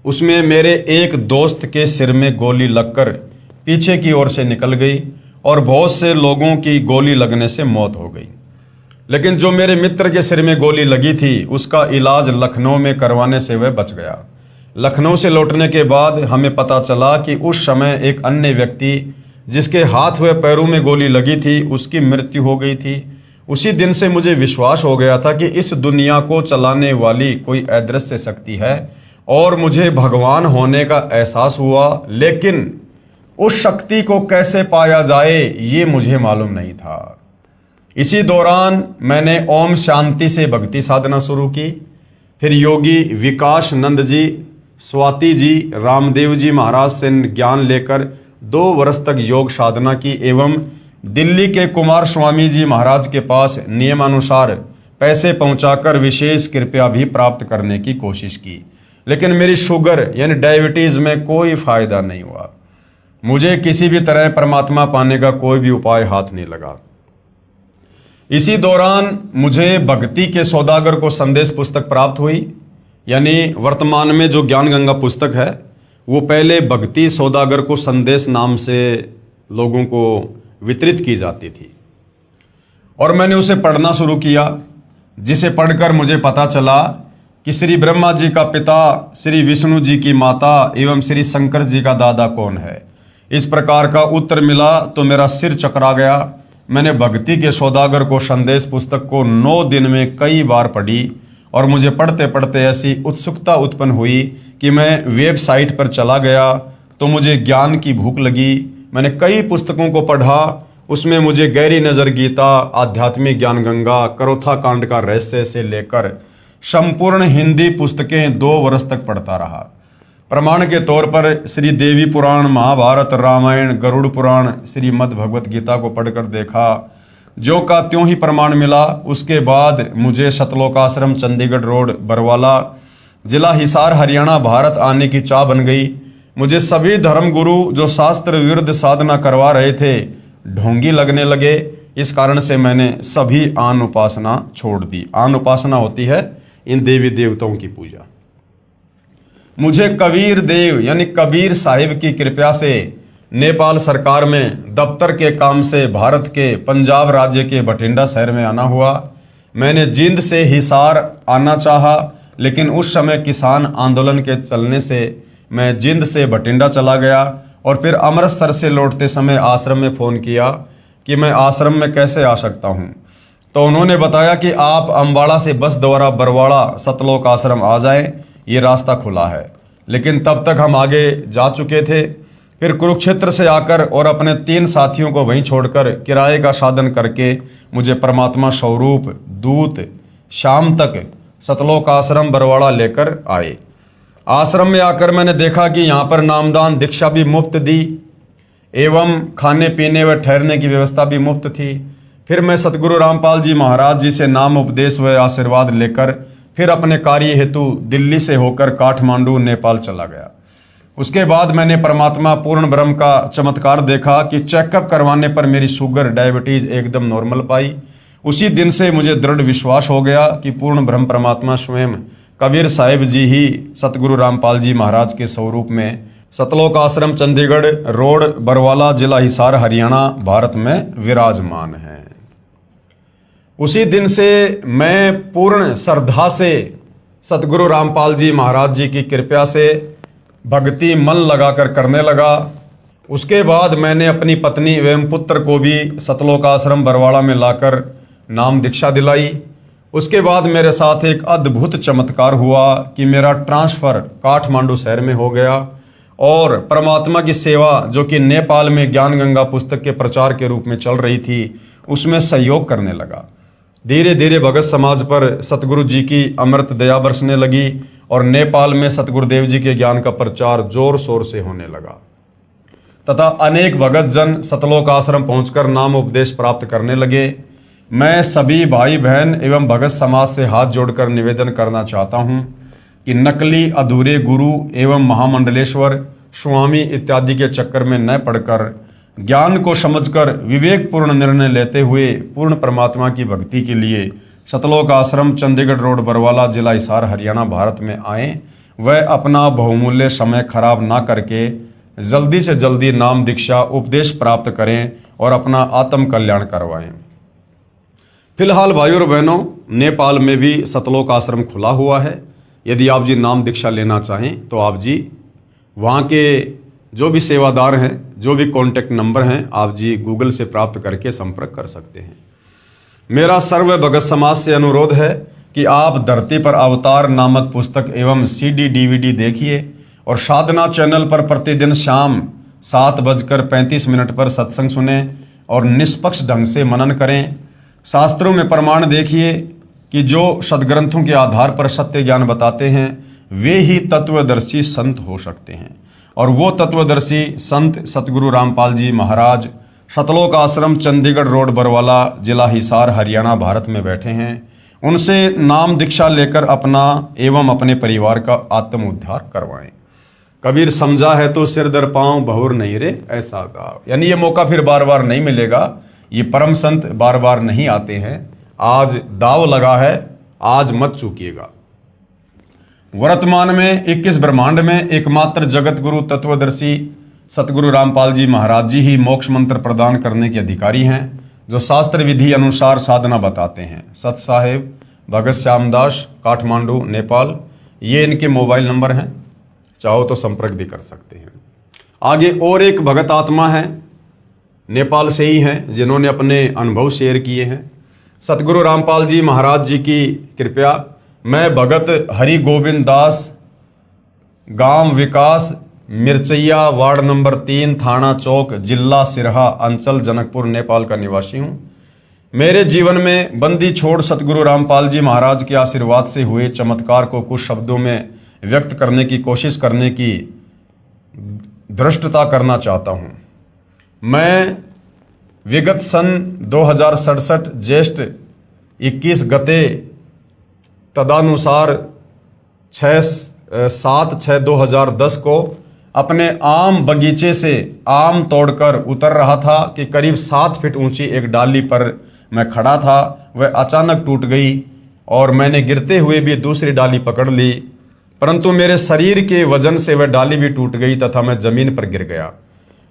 उसमें मेरे एक दोस्त के सिर में गोली लगकर पीछे की ओर से निकल गई और बहुत से लोगों की गोली लगने से मौत हो गई। लेकिन जो मेरे मित्र के सिर में गोली लगी थी, उसका इलाज लखनऊ में करवाने से वह बच गया। लखनऊ से लौटने के बाद हमें पता चला कि उस समय एक अन्य व्यक्ति जिसके हाथ व पैरों में गोली लगी थी, उसकी मृत्यु हो गई थी। उसी दिन से मुझे विश्वास हो गया था कि इस दुनिया को चलाने वाली कोई अदृश्य शक्ति है और मुझे भगवान होने का एहसास हुआ। लेकिन उस शक्ति को कैसे पाया जाए ये मुझे मालूम नहीं था। इसी दौरान मैंने ओम शांति से भक्ति साधना शुरू की। फिर योगी विकास नंद जी, स्वाति जी, रामदेव जी महाराज से ज्ञान लेकर 2 वर्ष तक योग साधना की एवं दिल्ली के कुमार स्वामी जी महाराज के पास नियमानुसार पैसे पहुंचाकर विशेष कृपया भी प्राप्त करने की कोशिश की। लेकिन मेरी शुगर यानी डायबिटीज में कोई फायदा नहीं हुआ। मुझे किसी भी तरह परमात्मा पाने का कोई भी उपाय हाथ नहीं लगा। इसी दौरान मुझे भक्ति के सौदागर को संदेश पुस्तक प्राप्त हुई। यानी वर्तमान में जो ज्ञान गंगा पुस्तक है, वो पहले भक्ति सौदागर को संदेश नाम से लोगों को वितरित की जाती थी और मैंने उसे पढ़ना शुरू किया, जिसे पढ़कर मुझे पता चला कि श्री ब्रह्मा जी का पिता, श्री विष्णु जी की माता एवं श्री शंकर जी का दादा कौन है। इस प्रकार का उत्तर मिला तो मेरा सिर चकरा गया। मैंने भक्ति के सौदागर को संदेश पुस्तक को 9 दिन में कई बार पढ़ी और मुझे पढ़ते पढ़ते ऐसी उत्सुकता उत्पन्न हुई कि मैं वेबसाइट पर चला गया तो मुझे ज्ञान की भूख लगी। मैंने कई पुस्तकों को पढ़ा। उसमें मुझे गहरी नज़र गीता, आध्यात्मिक ज्ञान गंगा, करोथा कांड का रहस्य से लेकर संपूर्ण हिंदी पुस्तकें 2 वर्ष तक पढ़ता रहा। प्रमाण के तौर पर श्री देवी पुराण, महाभारत, रामायण, गरुड़ पुराण, श्रीमद् भगवत गीता को पढ़कर देखा, जो का त्यों ही प्रमाण मिला। उसके बाद मुझे सतलोकाश्रम, चंडीगढ़ रोड, बरवाला, जिला हिसार, हरियाणा, भारत आने की चाह बन गई। मुझे सभी धर्मगुरु जो शास्त्र विरुद्ध साधना करवा रहे थे ढोंगी लगने लगे। इस कारण से मैंने सभी आन उपासना छोड़ दी। आन उपासना होती है इन देवी देवताओं की पूजा। मुझे कबीर देव यानी कबीर साहिब की कृपा से नेपाल सरकार में दफ्तर के काम से भारत के पंजाब राज्य के बठिंडा शहर में आना हुआ। मैंने जींद से हिसार आना चाहा, लेकिन उस समय किसान आंदोलन के चलने से मैं जींद से बठिंडा चला गया और फिर अमृतसर से लौटते समय आश्रम में फ़ोन किया कि मैं आश्रम में कैसे आ सकता हूँ। तो उन्होंने बताया कि आप अम्बाड़ा से बस द्वारा बरवाड़ा सतलोक आश्रम आ जाएं, ये रास्ता खुला है। लेकिन तब तक हम आगे जा चुके थे। फिर कुरुक्षेत्र से आकर और अपने 3 साथियों को वहीं छोड़कर किराए का साधन करके मुझे परमात्मा स्वरूप दूत शाम तक सतलोक आश्रम बरवाड़ा लेकर आए। आश्रम में आकर मैंने देखा कि यहाँ पर नामदान दीक्षा भी मुफ्त दी। एवं खाने पीने व ठहरने की व्यवस्था भी मुफ्त थी। फिर मैं सतगुरु रामपाल जी महाराज जी से नाम उपदेश व आशीर्वाद लेकर फिर अपने कार्य हेतु दिल्ली से होकर काठमांडू नेपाल चला गया। उसके बाद मैंने परमात्मा पूर्ण ब्रह्म का चमत्कार देखा कि चेकअप करवाने पर मेरी शुगर डायबिटीज एकदम नॉर्मल पाई। उसी दिन से मुझे दृढ़ विश्वास हो गया कि पूर्ण ब्रह्म परमात्मा स्वयं कबीर साहिब जी ही सतगुरु रामपाल जी महाराज के स्वरूप में सतलोक आश्रम चंडीगढ़ रोड बरवाला जिला हिसार हरियाणा भारत में विराजमान है। उसी दिन से मैं पूर्ण श्रद्धा से सतगुरु रामपाल जी महाराज जी की कृपा से भक्ति मन लगाकर करने लगा। उसके बाद मैंने अपनी पत्नी एवं पुत्र को भी सतलोक आश्रम बरवाड़ा में लाकर नाम दीक्षा दिलाई। उसके बाद मेरे साथ एक अद्भुत चमत्कार हुआ कि मेरा ट्रांसफ़र काठमांडू शहर में हो गया और परमात्मा की सेवा जो कि नेपाल में ज्ञान गंगा पुस्तक के प्रचार के रूप में चल रही थी उसमें सहयोग करने लगा। धीरे धीरे भगत समाज पर सतगुरु जी की अमृत दया बरसने लगी और नेपाल में सतगुरुदेव जी के ज्ञान का प्रचार जोर शोर से होने लगा तथा अनेक भगत जन सतलोक आश्रम पहुंचकर नाम उपदेश प्राप्त करने लगे। मैं सभी भाई बहन एवं भगत समाज से हाथ जोड़कर निवेदन करना चाहता हूं कि नकली अधूरे गुरु एवं महामंडलेश्वर स्वामी इत्यादि के चक्कर में न पड़कर ज्ञान को समझकर विवेकपूर्ण निर्णय लेते हुए पूर्ण परमात्मा की भक्ति के लिए सतलोक आश्रम चंडीगढ़ रोड बरवाला जिला हिसार हरियाणा भारत में आएँ। वह अपना बहुमूल्य समय खराब ना करके जल्दी से जल्दी नाम दीक्षा उपदेश प्राप्त करें और अपना आत्म कल्याण करवाएं। फिलहाल भाइयों और बहनों, नेपाल में भी सतलोक आश्रम खुला हुआ है। यदि आप जी नाम दीक्षा लेना चाहें तो आप जी वहाँ के जो भी सेवादार हैं, जो भी कॉन्टैक्ट नंबर हैं, आप जी गूगल से प्राप्त करके संपर्क कर सकते हैं। मेरा सर्व भगत समाज से अनुरोध है कि आप धरती पर अवतार नामक पुस्तक एवं CD DVD देखिए और साधना चैनल पर प्रतिदिन शाम 7:35 पर सत्संग सुने और निष्पक्ष ढंग से मनन करें। शास्त्रों में प्रमाण देखिए कि जो सदग्रंथों के आधार पर सत्य ज्ञान बताते हैं वे ही तत्वदर्शी संत हो सकते हैं और वो तत्वदर्शी संत सतगुरु रामपाल जी महाराज सतलोक आश्रम चंडीगढ़ रोड बरवाला जिला हिसार हरियाणा भारत में बैठे हैं। उनसे नाम दीक्षा लेकर अपना एवं अपने परिवार का आत्म उद्धार करवाएं। कबीर समझा है तो सिर दर पांव बहुर नहीं रे ऐसा गाँव। यानी ये मौका फिर बार बार नहीं मिलेगा, ये परम संत बार बार नहीं आते हैं। आज दाव लगा है, आज मत चूकिएगा। वर्तमान में 21 ब्रह्मांड में एकमात्र जगत गुरु तत्वदर्शी सतगुरु रामपाल जी महाराज जी ही मोक्ष मंत्र प्रदान करने के अधिकारी हैं, जो शास्त्र विधि अनुसार साधना बताते हैं। सत साहेब भगत श्यामदास, काठमांडू, नेपाल, ये इनके मोबाइल नंबर हैं, चाहो तो संपर्क भी कर सकते हैं। आगे और एक भगत आत्मा है, नेपाल से ही हैं, जिन्होंने अपने अनुभव शेयर किए हैं। सतगुरु रामपाल जी महाराज जी की कृपया मैं भगत हरि गोविंद दास, गांव विकास, मिर्चैया, वार्ड नंबर 3, थाना चौक, जिला सिरहा, अंचल जनकपुर, नेपाल का निवासी हूँ। मेरे जीवन में बंदी छोड़ सतगुरु रामपाल जी महाराज के आशीर्वाद से हुए चमत्कार को कुछ शब्दों में व्यक्त करने की कोशिश करने की धृष्टता करना चाहता हूँ। मैं विगत सन 2067 ज्येष्ठ 21 गते तदानुसार 7/6/2010 को अपने आम बगीचे से आम तोड़कर उतर रहा था कि करीब 7 फीट ऊंची एक डाली पर मैं खड़ा था। वह अचानक टूट गई और मैंने गिरते हुए भी दूसरी डाली पकड़ ली, परंतु मेरे शरीर के वजन से वह डाली भी टूट गई तथा मैं जमीन पर गिर गया।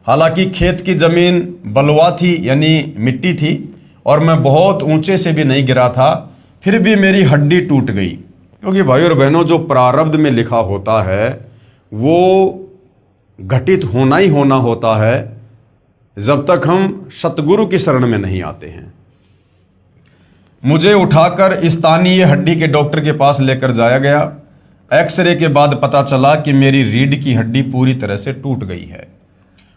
हालांकि खेत की जमीन बलुआ थी, यानी मिट्टी थी, और मैं बहुत ऊंचे से भी नहीं गिरा था, फिर भी मेरी हड्डी टूट गई। क्योंकि भाइयों और बहनों, जो प्रारब्ध में लिखा होता है वो घटित होना ही होना होता है जब तक हम सतगुरु की शरण में नहीं आते हैं। मुझे उठाकर स्थानीय हड्डी के डॉक्टर के पास लेकर जाया गया। एक्सरे के बाद पता चला कि मेरी रीढ़ की हड्डी पूरी तरह से टूट गई है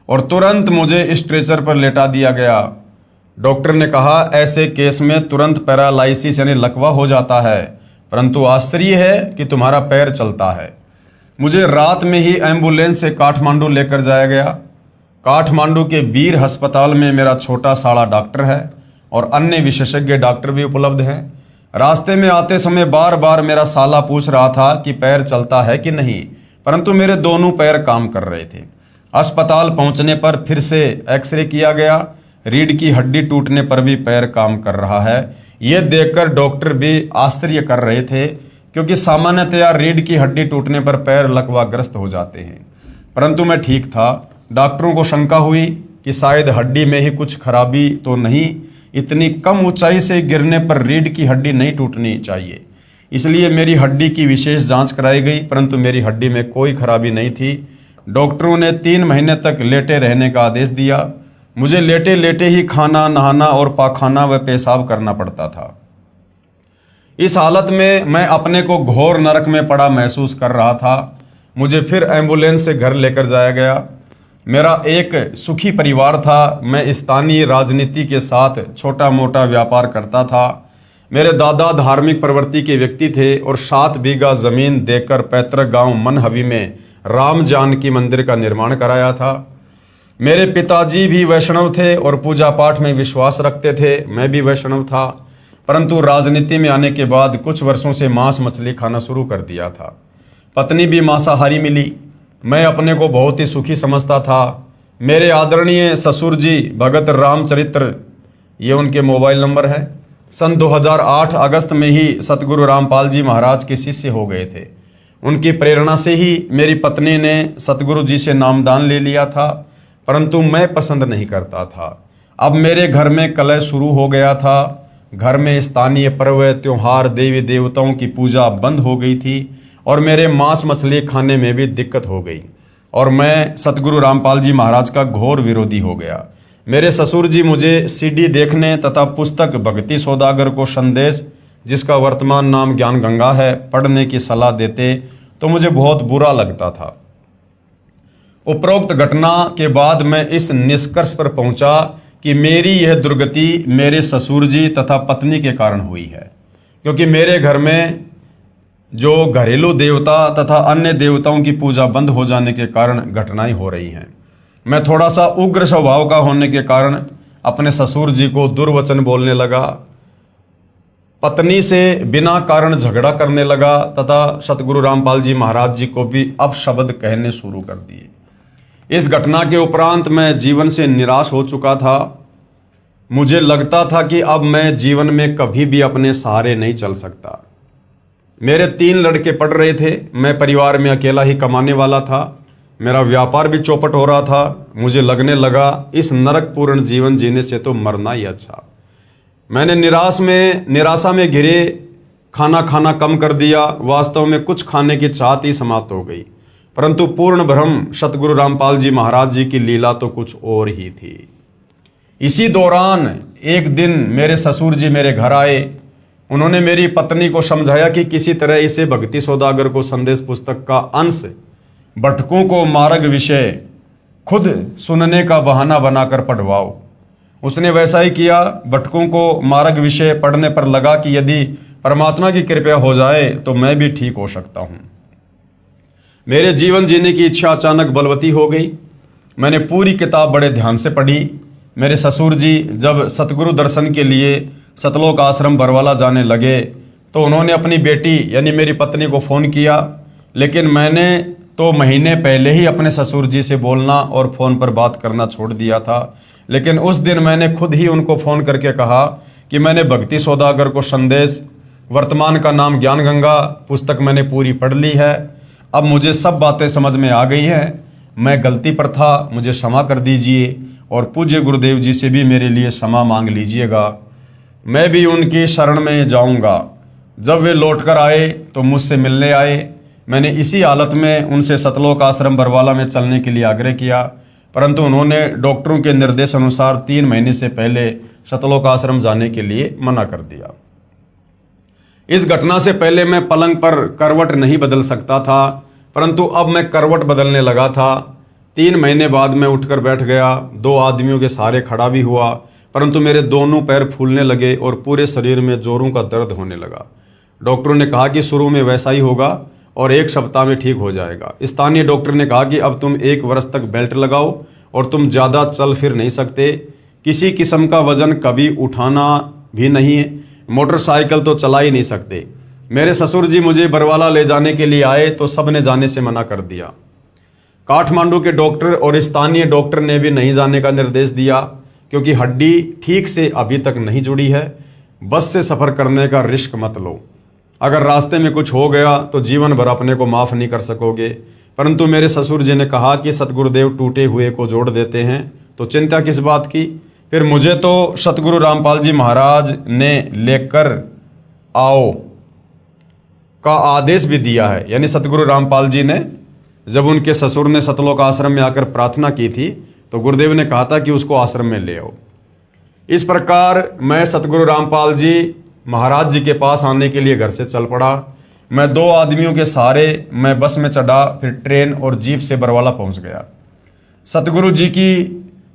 और तुरंत मुझे स्ट्रेचर पर लेटा दिया गया। डॉक्टर ने कहा ऐसे केस में तुरंत पैरालाइसिस यानी लकवा हो जाता है, परंतु आश्चर्य है कि तुम्हारा पैर चलता है। मुझे रात में ही एम्बुलेंस से काठमांडू लेकर जाया गया। काठमांडू के वीर अस्पताल में मेरा छोटा साड़ा डॉक्टर है और अन्य विशेषज्ञ डॉक्टर भी उपलब्ध हैं। रास्ते में आते समय बार बार मेरा साला पूछ रहा था कि पैर चलता है कि नहीं, परंतु मेरे दोनों पैर काम कर रहे थे। अस्पताल पहुंचने पर फिर से एक्सरे किया गया। रीढ़ की हड्डी टूटने पर भी पैर काम कर रहा है। ये देखकर डॉक्टर भी आश्चर्य कर रहे थे, क्योंकि सामान्यतया रीढ़ की हड्डी टूटने पर पैर लकवाग्रस्त हो जाते हैं, परंतु मैं ठीक था। डॉक्टरों को शंका हुई कि शायद हड्डी में ही कुछ खराबी तो नहीं, इतनी कम ऊंचाई से गिरने पर रीढ़ की हड्डी नहीं टूटनी चाहिए। इसलिए मेरी हड्डी की विशेष जांच कराई गई, परंतु मेरी हड्डी में कोई खराबी नहीं थी। डॉक्टरों ने 3 महीने तक लेटे रहने का आदेश दिया। मुझे लेटे लेटे ही खाना, नहाना और पाखाना व पेशाब करना पड़ता था। इस हालत में मैं अपने को घोर नरक में पड़ा महसूस कर रहा था। मुझे फिर एम्बुलेंस से घर लेकर जाया गया। मेरा एक सुखी परिवार था। मैं स्थानीय राजनीति के साथ छोटा मोटा व्यापार करता था। मेरे दादा धार्मिक प्रवृत्ति के व्यक्ति थे और 7 बीघा जमीन देकर पैतृक गांव मनहवी में राम जानकी मंदिर का निर्माण कराया था। मेरे पिताजी भी वैष्णव थे और पूजा पाठ में विश्वास रखते थे। मैं भी वैष्णव था, परंतु राजनीति में आने के बाद कुछ वर्षों से मांस मछली खाना शुरू कर दिया था। पत्नी भी मांसाहारी मिली। मैं अपने को बहुत ही सुखी समझता था। मेरे आदरणीय ससुर जी भगत रामचरित्र, ये उनके मोबाइल नंबर है, सन 2008 अगस्त में ही सतगुरु रामपाल जी महाराज के शिष्य हो गए थे। उनकी प्रेरणा से ही मेरी पत्नी ने सतगुरु जी से नामदान ले लिया था, परंतु मैं पसंद नहीं करता था। अब मेरे घर में कलह शुरू हो गया था। घर में स्थानीय पर्व त्योहार देवी देवताओं की पूजा बंद हो गई थी और मेरे मांस मछली खाने में भी दिक्कत हो गई और मैं सतगुरु रामपाल जी महाराज का घोर विरोधी हो गया। मेरे ससुर जी मुझे सीडी देखने तथा पुस्तक भक्ति सौदागर को संदेश, जिसका वर्तमान नाम ज्ञान गंगा है, पढ़ने की सलाह देते तो मुझे बहुत बुरा लगता था। उपरोक्त घटना के बाद मैं इस निष्कर्ष पर पहुंचा कि मेरी यह दुर्गति मेरे ससुर जी तथा पत्नी के कारण हुई है, क्योंकि मेरे घर में जो घरेलू देवता तथा अन्य देवताओं की पूजा बंद हो जाने के कारण घटनाएं हो रही हैं। मैं थोड़ा सा उग्र स्वभाव का होने के कारण अपने ससुर जी को दुर्वचन बोलने लगा, पत्नी से बिना कारण झगड़ा करने लगा तथा सतगुरु रामपाल जी महाराज जी को भी अपशब्द कहने शुरू कर दिए। इस घटना के उपरांत मैं जीवन से निराश हो चुका था। मुझे लगता था कि अब मैं जीवन में कभी भी अपने सहारे नहीं चल सकता। मेरे 3 लड़के पढ़ रहे थे। मैं परिवार में अकेला ही कमाने वाला था। मेरा व्यापार भी चौपट हो रहा था। मुझे लगने लगा इस नरकपूर्ण जीवन जीने से तो मरना ही अच्छा। मैंने निराशा में घिरे खाना खाना कम कर दिया। वास्तव में कुछ खाने की चाहत ही समाप्त हो गई, परंतु पूर्ण भ्रम सतगुरु रामपाल जी महाराज जी की लीला तो कुछ और ही थी। इसी दौरान एक दिन मेरे ससुर जी मेरे घर आए। उन्होंने मेरी पत्नी को समझाया कि किसी तरह इसे भक्ति सौदागर को संदेश पुस्तक का अंश भटकों को मार्ग विषय खुद सुनने का बहाना बनाकर पढ़वाओ। उसने वैसा ही किया। भटकों को मार्ग विषय पढ़ने पर लगा कि यदि परमात्मा की कृपा हो जाए तो मैं भी ठीक हो सकता हूँ। मेरे जीवन जीने की इच्छा अचानक बलवती हो गई। मैंने पूरी किताब बड़े ध्यान से पढ़ी। मेरे ससुर जी जब सतगुरु दर्शन के लिए सतलोक आश्रम बरवाला जाने लगे तो उन्होंने अपनी बेटी यानी मेरी पत्नी को फ़ोन किया, लेकिन मैंने तो महीने पहले ही अपने ससुर जी से बोलना और फ़ोन पर बात करना छोड़ दिया था। लेकिन उस दिन मैंने खुद ही उनको फ़ोन करके कहा कि मैंने भक्ति सौदागर को संदेश, वर्तमान का नाम ज्ञान गंगा, पुस्तक मैंने पूरी पढ़ ली है। अब मुझे सब बातें समझ में आ गई हैं। मैं गलती पर था, मुझे क्षमा कर दीजिए और पूज्य गुरुदेव जी से भी मेरे लिए क्षमा मांग लीजिएगा। मैं भी उनकी शरण में जाऊंगा। जब वे लौटकर आए तो मुझसे मिलने आए। मैंने इसी हालत में उनसे सतलोक आश्रम बरवाला में चलने के लिए आग्रह किया, परंतु उन्होंने डॉक्टरों के निर्देश अनुसार 3 महीने से पहले सतलोक आश्रम जाने के लिए मना कर दिया। इस घटना से पहले मैं पलंग पर करवट नहीं बदल सकता था, परंतु अब मैं करवट बदलने लगा था। 3 महीने बाद मैं उठकर बैठ गया। 2 आदमियों के सहारे खड़ा भी हुआ, परंतु मेरे दोनों पैर फूलने लगे और पूरे शरीर में जोरों का दर्द होने लगा। डॉक्टरों ने कहा कि शुरू में वैसा ही होगा और 1 सप्ताह में ठीक हो जाएगा। स्थानीय डॉक्टर ने कहा कि अब तुम 1 वर्ष तक बेल्ट लगाओ और तुम ज़्यादा चल फिर नहीं सकते, किसी किस्म का वज़न कभी उठाना भी नहीं है, मोटरसाइकिल तो चला ही नहीं सकते। मेरे ससुर जी मुझे बरवाला ले जाने के लिए आए तो सब ने जाने से मना कर दिया। काठमांडू के डॉक्टर और स्थानीय डॉक्टर ने भी नहीं जाने का निर्देश दिया, क्योंकि हड्डी ठीक से अभी तक नहीं जुड़ी है। बस से सफ़र करने का रिस्क मत लो, अगर रास्ते में कुछ हो गया तो जीवन भर अपने को माफ़ नहीं कर सकोगे। परंतु मेरे ससुर जी ने कहा कि सतगुरुदेव टूटे हुए को जोड़ देते हैं, तो चिंता किस बात की। फिर मुझे तो सतगुरु रामपाल जी महाराज ने लेकर आओ का आदेश भी दिया है। यानी सतगुरु रामपाल जी ने जब उनके ससुर ने सतलोक आश्रम में आकर प्रार्थना की थी तो गुरुदेव ने कहा था कि उसको आश्रम में ले आओ। इस प्रकार मैं सतगुरु रामपाल जी महाराज जी के पास आने के लिए घर से चल पड़ा। मैं 2 आदमियों के सहारे मैं बस में चढ़ा, फिर ट्रेन और जीप से बरवाला पहुंच गया। सतगुरु जी की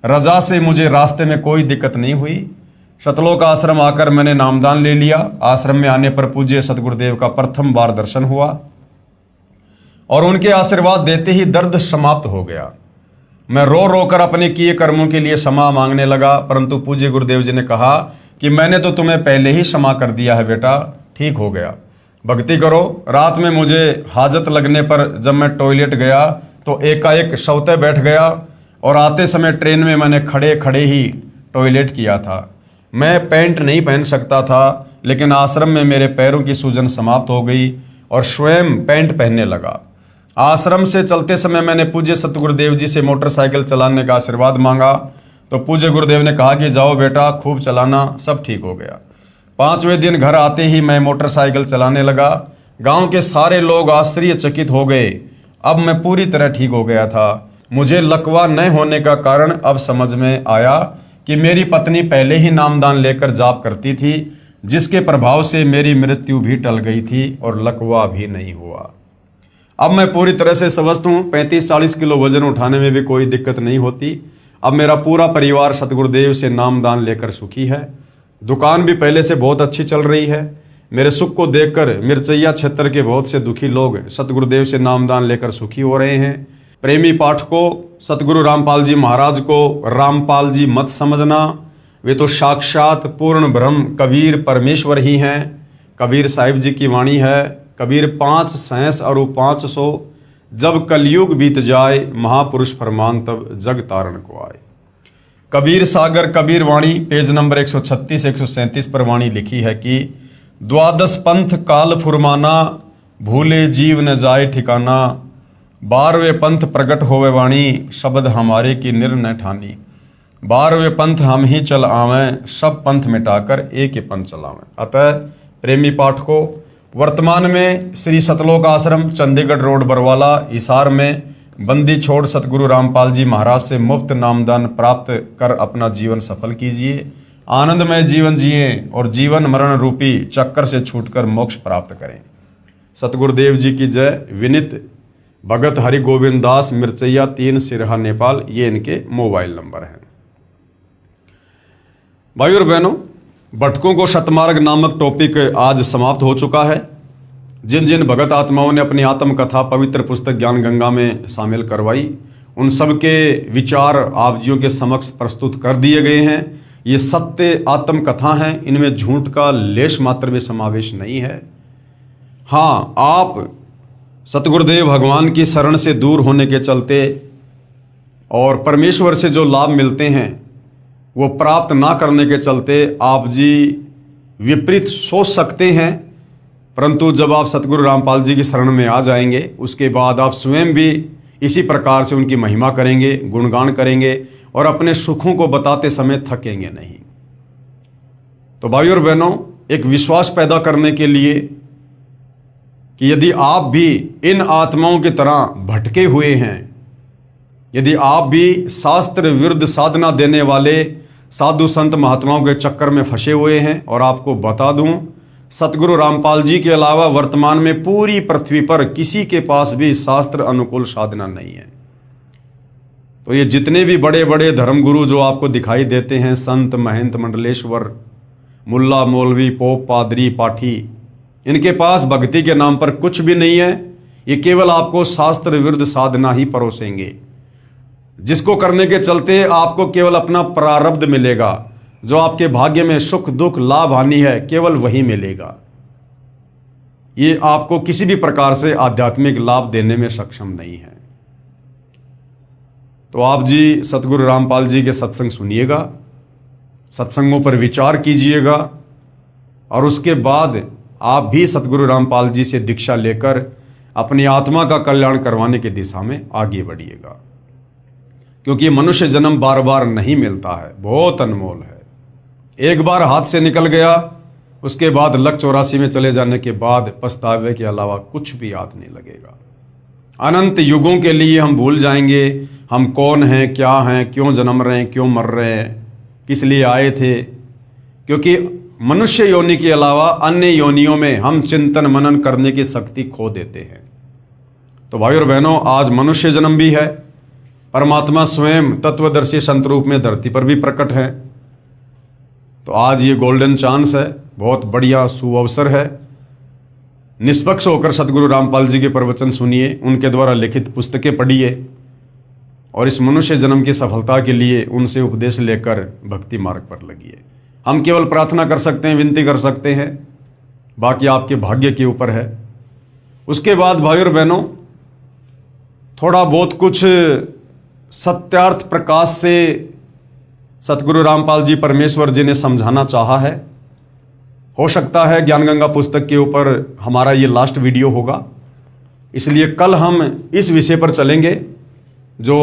रजा से मुझे रास्ते में कोई दिक्कत नहीं हुई। सतलोक आश्रम आकर मैंने नामदान ले लिया। आश्रम में आने पर पूज्य सतगुरुदेव का प्रथम बार दर्शन हुआ और उनके आशीर्वाद देते ही दर्द समाप्त हो गया। मैं रो रो कर अपने किए कर्मों के लिए क्षमा मांगने लगा, परंतु पूज्य गुरुदेव जी ने कहा कि मैंने तो तुम्हें पहले ही क्षमा कर दिया है बेटा, ठीक हो गया, भक्ति करो। रात में मुझे हाजत लगने पर जब मैं टॉयलेट गया तो एकाएक शौते बैठ गया और आते समय ट्रेन में मैंने खड़े खड़े ही टॉयलेट किया था। मैं पैंट नहीं पहन सकता था, लेकिन आश्रम में मेरे पैरों की सूजन समाप्त हो गई और स्वयं पैंट पहनने लगा। आश्रम से चलते समय मैंने पूज्य सतगुरुदेव जी से मोटरसाइकिल चलाने का आशीर्वाद मांगा, तो पूज्य गुरुदेव ने कहा कि जाओ बेटा, खूब चलाना, सब ठीक हो गया। 5वें दिन घर आते ही मैं मोटरसाइकिल चलाने लगा। गांव के सारे लोग आश्चर्यचकित हो गए। अब मैं पूरी तरह ठीक हो गया था। मुझे लकवा न होने का कारण अब समझ में आया कि मेरी पत्नी पहले ही नामदान लेकर जाप करती थी, जिसके प्रभाव से मेरी मृत्यु भी टल गई थी और लकवा भी नहीं हुआ। अब मैं पूरी तरह से स्वस्थ हूँ। 35-40 किलो वजन उठाने में भी कोई दिक्कत नहीं होती। अब मेरा पूरा परिवार सतगुरुदेव से नामदान लेकर सुखी है। दुकान भी पहले से बहुत अच्छी चल रही है। मेरे सुख को देखकर मिर्चैया क्षेत्र के बहुत से दुखी लोग सतगुरुदेव से नामदान लेकर सुखी हो रहे हैं। प्रेमी पाठकों, सतगुरु रामपाल जी महाराज को रामपाल जी मत समझना, वे तो साक्षात पूर्ण ब्रह्म कबीर परमेश्वर ही हैं। कबीर साहिब जी की वाणी है, कबीर 5 सहस और 500, जब कलयुग बीत जाए महापुरुष फरमान तब जग तारण को आए। कबीर सागर कबीर वाणी पेज नंबर 136-137 पर वाणी लिखी है कि द्वादश पंथ काल फुरमाना, भूले जीव न जाए ठिकाना, 12वें पंथ प्रकट होवे वाणी, शब्द हमारे की निर्णय ठानी। 12वें पंथ हम ही चल आवें, सब पंथ मिटाकर एक ही पंथ चलावें। अतः प्रेमी पाठकों, वर्तमान में श्री सतलोक आश्रम चंडीगढ़ रोड बरवाला हिसार में बंदी छोड़ सतगुरु रामपाल जी महाराज से मुफ्त नामदान प्राप्त कर अपना जीवन सफल कीजिए, आनंदमय जीवन जिए और जीवन मरण रूपी चक्कर से छूटकर मोक्ष प्राप्त करें। सतगुरुदेव जी की जय। विनित भगत हरि गोविंद दास, मिर्चैया 3, सिरहा, नेपाल। ये इनके मोबाइल नंबर हैं। भाई और बहनों, भटकों को सतमार्ग नामक टॉपिक आज समाप्त हो चुका है। जिन जिन भगत आत्माओं ने अपनी आत्मकथा पवित्र पुस्तक ज्ञान गंगा में शामिल करवाई, उन सब के विचार आप जियों के समक्ष प्रस्तुत कर दिए गए हैं। ये सत्य आत्मकथा हैं, इनमें झूठ का लेश मात्र भी समावेश नहीं है। हाँ, आप सतगुरुदेव भगवान की शरण से दूर होने के चलते और परमेश्वर से जो लाभ मिलते हैं वो प्राप्त ना करने के चलते आप जी विपरीत सोच सकते हैं, परंतु जब आप सतगुरु रामपाल जी की शरण में आ जाएंगे उसके बाद आप स्वयं भी इसी प्रकार से उनकी महिमा करेंगे, गुणगान करेंगे और अपने सुखों को बताते समय थकेंगे नहीं। तो भाई और बहनों, एक विश्वास पैदा करने के लिए कि यदि आप भी इन आत्माओं की तरह भटके हुए हैं, यदि आप भी शास्त्र विरुद्ध साधना देने वाले साधु संत महात्माओं के चक्कर में फंसे हुए हैं, और आपको बता दूं, सतगुरु रामपाल जी के अलावा वर्तमान में पूरी पृथ्वी पर किसी के पास भी शास्त्र अनुकूल साधना नहीं है। तो ये जितने भी बड़े बड़े धर्मगुरु जो आपको दिखाई देते हैं, संत, महंत, मंडलेश्वर, मुल्ला, मौलवी, पोप, पादरी, पाठी, इनके पास भक्ति के नाम पर कुछ भी नहीं है। ये केवल आपको शास्त्र विरुद्ध साधना ही परोसेंगे। जिसको करने के चलते आपको केवल अपना प्रारब्ध मिलेगा। जो आपके भाग्य में सुख दुख लाभ हानि है केवल वही मिलेगा। ये आपको किसी भी प्रकार से आध्यात्मिक लाभ देने में सक्षम नहीं है। तो आप जी सतगुरु रामपाल जी के सत्संग सुनिएगा, सत्संगों पर विचार कीजिएगा और उसके बाद आप भी सतगुरु रामपाल जी से दीक्षा लेकर अपनी आत्मा का कल्याण करवाने की दिशा में आगे बढ़िएगा। क्योंकि मनुष्य जन्म बार बार नहीं मिलता है, बहुत अनमोल है। एक बार हाथ से निकल गया, उसके बाद लक 84 में चले जाने के बाद पछतावे के अलावा कुछ भी याद नहीं लगेगा। अनंत युगों के लिए हम भूल जाएंगे हम कौन हैं, क्या हैं, क्यों जन्म रहे हैं, क्यों मर रहे हैं, किस लिए आए थे। क्योंकि मनुष्य योनि के अलावा अन्य योनियों में हम चिंतन मनन करने की शक्ति खो देते हैं। तो भाई और बहनों, आज मनुष्य जन्म भी है, परमात्मा स्वयं तत्वदर्शी संत रूप में धरती पर भी प्रकट है। तो आज ये गोल्डन चांस है, बहुत बढ़िया सुअवसर है। निष्पक्ष होकर सतगुरु रामपाल जी के प्रवचन सुनिए, उनके द्वारा लिखित पुस्तकें पढ़िए और इस मनुष्य जन्म की सफलता के लिए उनसे उपदेश लेकर भक्ति मार्ग पर लगिए। हम केवल प्रार्थना कर सकते हैं, विनती कर सकते हैं, बाकी आपके भाग्य के ऊपर है। उसके बाद भाई और बहनों, थोड़ा बहुत कुछ सत्यार्थ प्रकाश से सतगुरु रामपाल जी परमेश्वर जी ने समझाना चाहा है। हो सकता है ज्ञान गंगा पुस्तक के ऊपर हमारा ये लास्ट वीडियो होगा, इसलिए कल हम इस विषय पर चलेंगे जो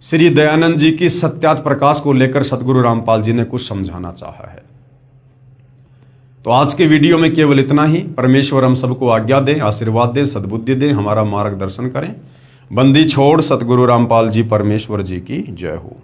श्री दयानंद जी की सत्यार्थ प्रकाश को लेकर सतगुरु रामपाल जी ने कुछ समझाना चाहा है। तो आज के वीडियो में केवल इतना ही। परमेश्वर हम सबको आज्ञा दें, आशीर्वाद दें, सद्बुद्धि दें, हमारा मार्गदर्शन करें। बंदी छोड़ सतगुरु रामपाल जी परमेश्वर जी की जय हो।